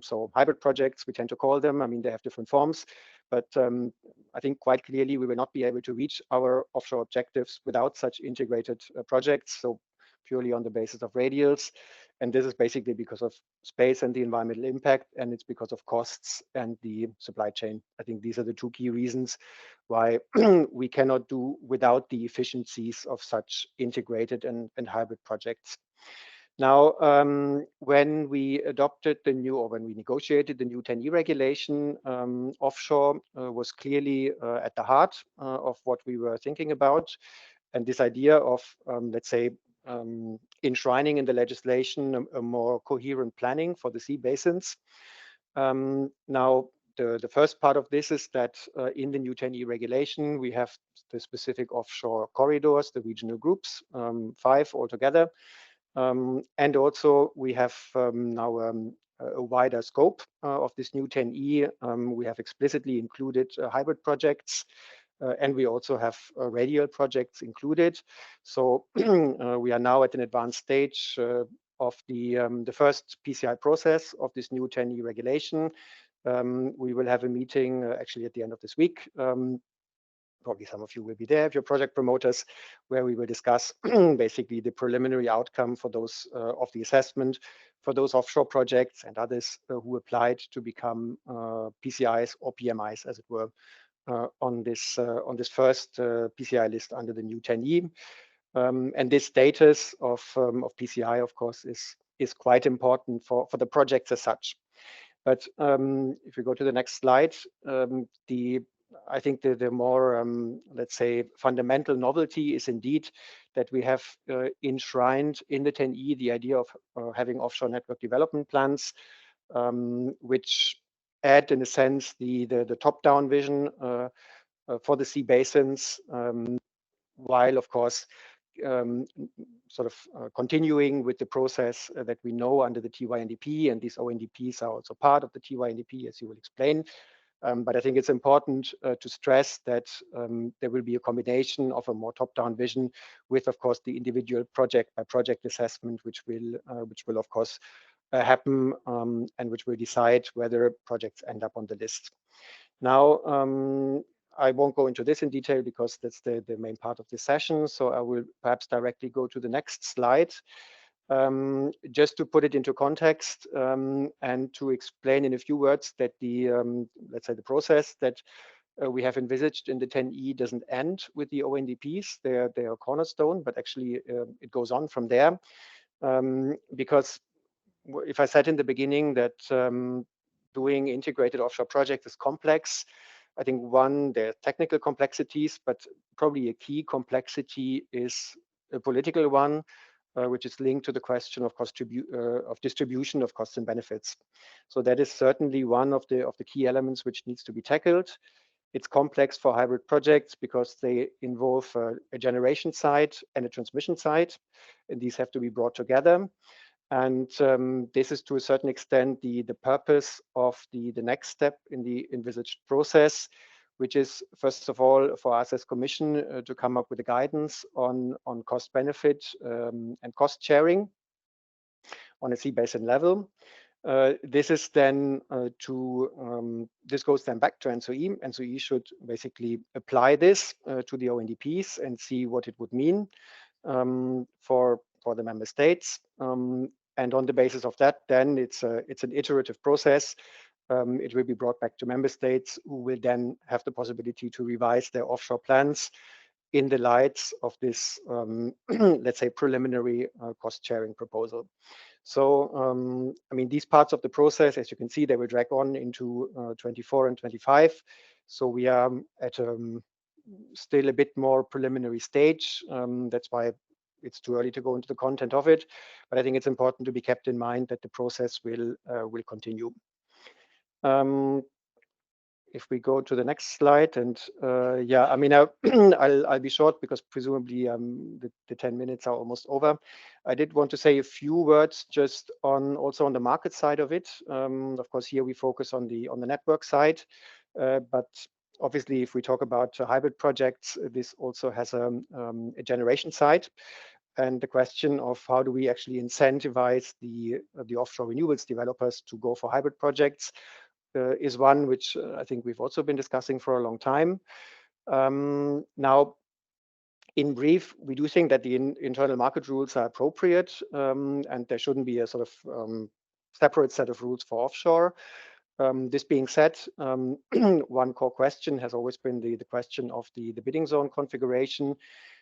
So hybrid projects, we tend to call them. I mean, they have different forms, but I think quite clearly we will not be able to reach our offshore objectives without such integrated projects. So purely on the basis of radials. And this is basically because of space and the environmental impact, and it's because of costs and the supply chain. I think these are the 2 key reasons why we cannot do without the efficiencies of such integrated and hybrid projects. Now, when we adopted the new, or when we negotiated the new 10E regulation, offshore was clearly at the heart of what we were thinking about. And this idea of, let's say, enshrining in the legislation a more coherent planning for the sea basins. Now, the first part of this is that in the new 10E regulation, we have the specific offshore corridors, the regional groups, 5 altogether. And also we have now a wider scope of this new 10E. We have explicitly included hybrid projects, and we also have radial projects included. So we are now at an advanced stage of the first PCI process of this new 10E regulation. We will have a meeting actually at the end of this week. Probably some of you will be there if you're project promoters, where we will discuss basically the preliminary outcome for those of the assessment for those offshore projects and others who applied to become PCIs or PMIs, as it were, on this first PCI list under the new 10E. And this status of PCI, of course, is quite important for the projects as such. But if we go to the next slide, I think the more, let's say, fundamental novelty is indeed that we have enshrined in the 10E the idea of having offshore network development plans, which add, in a sense, the top-down vision for the sea basins, while, of course, continuing with the process that we know under the TYNDP, and these ONDPs are also part of the TYNDP, as you will explain. But I think it's important to stress that there will be a combination of a more top-down vision with, of course, the individual project-by-project assessment, which will of course happen and which will decide whether projects end up on the list. Now, I won't go into this in detail because that's the main part of the session. So I will perhaps directly go to the next slide. Just to put it into context and to explain in a few words that the, let's say, the process that we have envisaged in the 10E doesn't end with the ONDPs. They are a cornerstone, but actually it goes on from there. Because if I said in the beginning that doing integrated offshore projects is complex, I think there are technical complexities, but probably a key complexity is a political one, which is linked to the question of distribution of costs and benefits. So that is certainly one of the key elements which needs to be tackled. It's complex for hybrid projects because they involve a generation side and a transmission side, and these have to be brought together. And this is to a certain extent the purpose of the next step in the envisaged process, which is, first of all, for us as Commission to come up with a guidance on cost benefit and cost sharing on a sea basin level. This is then this goes then back to ENTSO-E. ENTSO-E should basically apply this to the ONDPs and see what it would mean for the member states. And on the basis of that, then it's an iterative process. It will be brought back to member states who will then have the possibility to revise their offshore plans in the light of this, let's say, preliminary cost sharing proposal. So, I mean, these parts of the process, as you can see, they will drag on into 24 and 25. So we are at still a bit more preliminary stage. That's why it's too early to go into the content of it, but I think it's important to be kept in mind that the process will continue. If we go to the next slide, and yeah, I mean, I'll be short because presumably the 10 minutes are almost over. I did want to say a few words just also on the market side of it. Of course, here we focus on the network side, but obviously, if we talk about hybrid projects, this also has a generation side. And the question of how do we actually incentivize the offshore renewables developers to go for hybrid projects is one which I think we've also been discussing for a long time. Now, in brief, we do think that the internal market rules are appropriate and there shouldn't be a sort of separate set of rules for offshore. This being said, one core question has always been the question of the bidding zone configuration.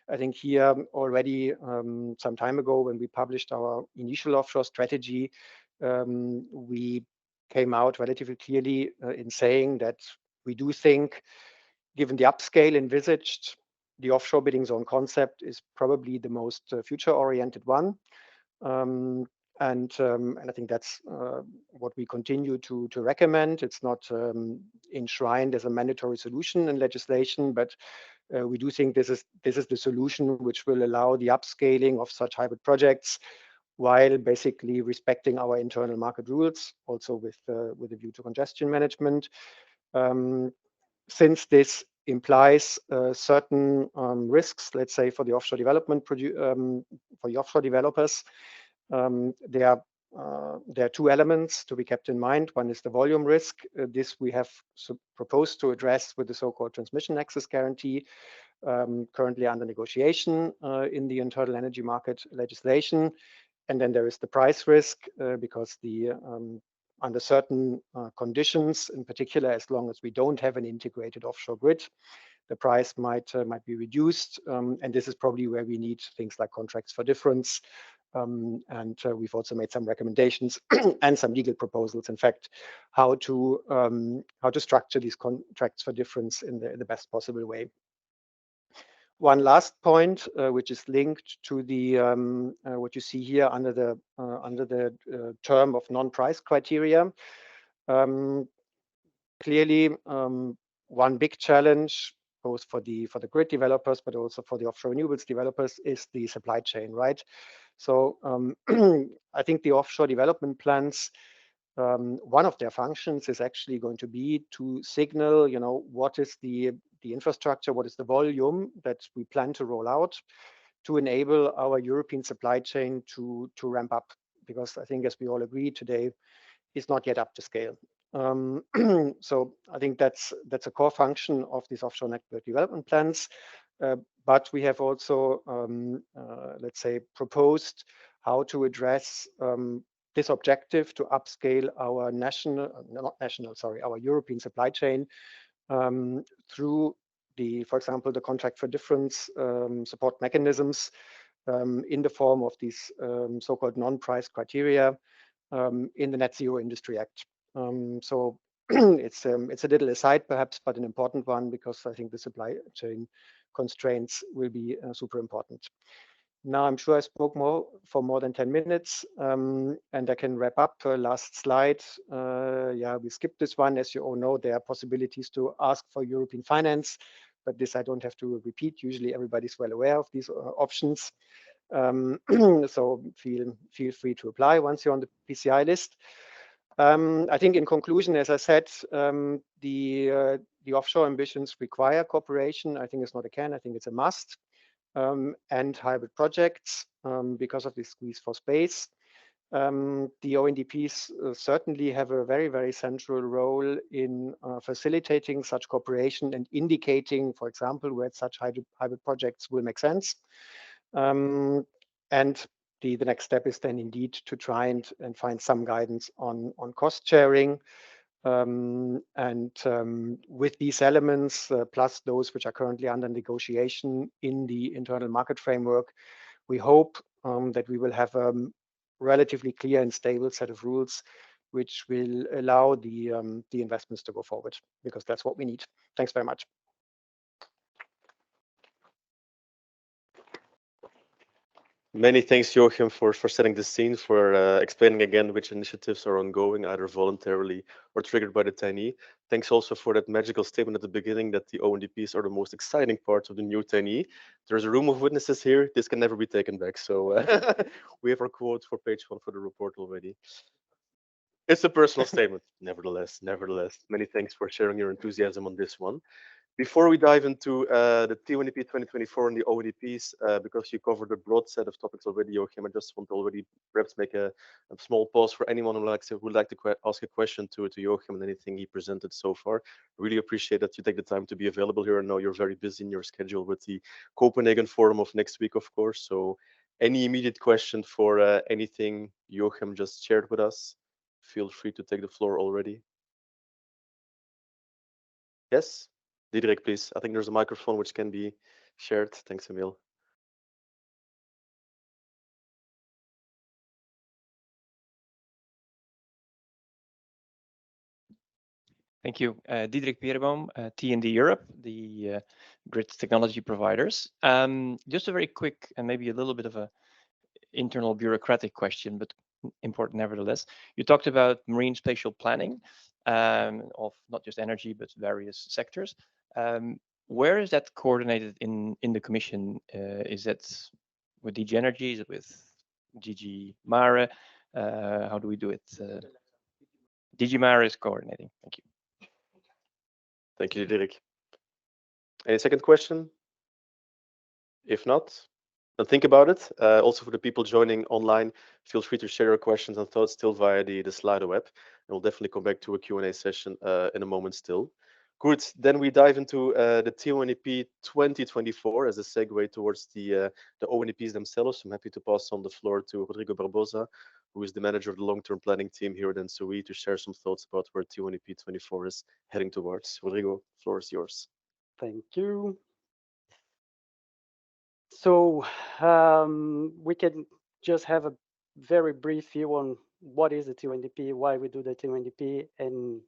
I think here already some time ago when we published our initial offshore strategy, we came out relatively clearly in saying that we do think, given the upscale envisaged, the offshore bidding zone concept is probably the most future-oriented one. And I think that's what we continue to recommend. It's not enshrined as a mandatory solution in legislation, but we do think this is the solution which will allow the upscaling of such hybrid projects while basically respecting our internal market rules, also with a view to congestion management. Since this implies certain risks, let's say for the offshore development for the offshore developers, there are two elements to be kept in mind. One is the volume risk. This we have proposed to address with the so-called transmission access guarantee, currently under negotiation in the internal energy market legislation. And then there is the price risk, because under certain conditions, in particular, as long as we don't have an integrated offshore grid, the price might be reduced. And this is probably where we need things like contracts for difference. And we've also made some recommendations and some legal proposals, in fact, how to structure these contracts for difference in the best possible way. One last point, which is linked to the what you see here under the term of non-price criteria. Clearly, one big challenge, both for the grid developers, but also for the offshore renewables developers, is the supply chain, right? So I think the offshore development plans, one of their functions is actually going to be to signal, what is the infrastructure, what is the volume that we plan to roll out to enable our European supply chain to ramp up. Because I think, as we all agree today, is not yet up to scale. So I think that's a core function of these offshore network development plans. But we have also, let's say, proposed how to address this objective to upscale our our European supply chain through for example, the contract for difference support mechanisms in the form of these so-called non-price criteria in the Net Zero Industry Act. So it's a little aside perhaps, but an important one, because I think the supply chain constraints will be super important. Now, I'm sure I spoke for more than 10 minutes, and I can wrap up. Last slide. Yeah, we skipped this one. As you all know, there are possibilities to ask for European finance, but this I don't have to repeat. Usually everybody's well aware of these options. So feel free to apply once you're on the PCI list. I think in conclusion, as I said, the offshore ambitions require cooperation. I think it's not a can, I think it's a must. And hybrid projects because of this squeeze for space. The ONDPs certainly have a very, very central role in facilitating such cooperation and indicating, for example, where such hybrid projects will make sense. And the next step is then indeed to try and find some guidance on cost sharing. With these elements, plus those which are currently under negotiation in the internal market framework, we hope that we will have a relatively clear and stable set of rules which will allow the investments to go forward, because that's what we need. Thanks very much. Many thanks, Joachim, for setting the scene, for explaining again which initiatives are ongoing, either voluntarily or triggered by the TNE. Thanks also for that magical statement at the beginning that the ONDPs are the most exciting parts of the new TNE. There's a room of witnesses here. This can never be taken back. So we have our quote for page 1 for the report already. It's a personal statement. Nevertheless, many thanks for sharing your enthusiasm on this one. Before we dive into the TONDP 2024 and the ONDPs, because you covered a broad set of topics already, Joachim, I just want to already perhaps make a small pause for anyone who would like to ask a question to Joachim and anything he presented so far. Really appreciate that you take the time to be available here. I know you're very busy in your schedule with the Copenhagen Forum of next week, of course. So any immediate question for anything Joachim just shared with us, feel free to take the floor already. Yes? Diederik, please. I think there's a microphone which can be shared. Thanks, Emil. Thank you. Diederik Piereboom, T&D Europe, the grid technology providers. Just a very quick and maybe a little bit of a internal bureaucratic question, but important nevertheless. You talked about marine spatial planning of not just energy, but various sectors. Where is that coordinated in the Commission? Is that with DG Energy? Is it with DG Mare? How do we do it? DG Mare is coordinating. Thank you. Thank you, Dirk. Any second question? If not, then think about it. Also for the people joining online, feel free to share your questions and thoughts still via the Slido web. And we'll definitely come back to a Q&A session in a moment still. Good, then we dive into the TONEP 2024 as a segue towards the ONEPs themselves. I'm happy to pass on the floor to Rodrigo Barbosa, who is the manager of the long-term planning team here at ENTSO-E, to share some thoughts about where TONEP 24 is heading towards. Rodrigo, the floor is yours. Thank you. So we can just have a very brief view on what is the TONEP, why we do the TONEP, and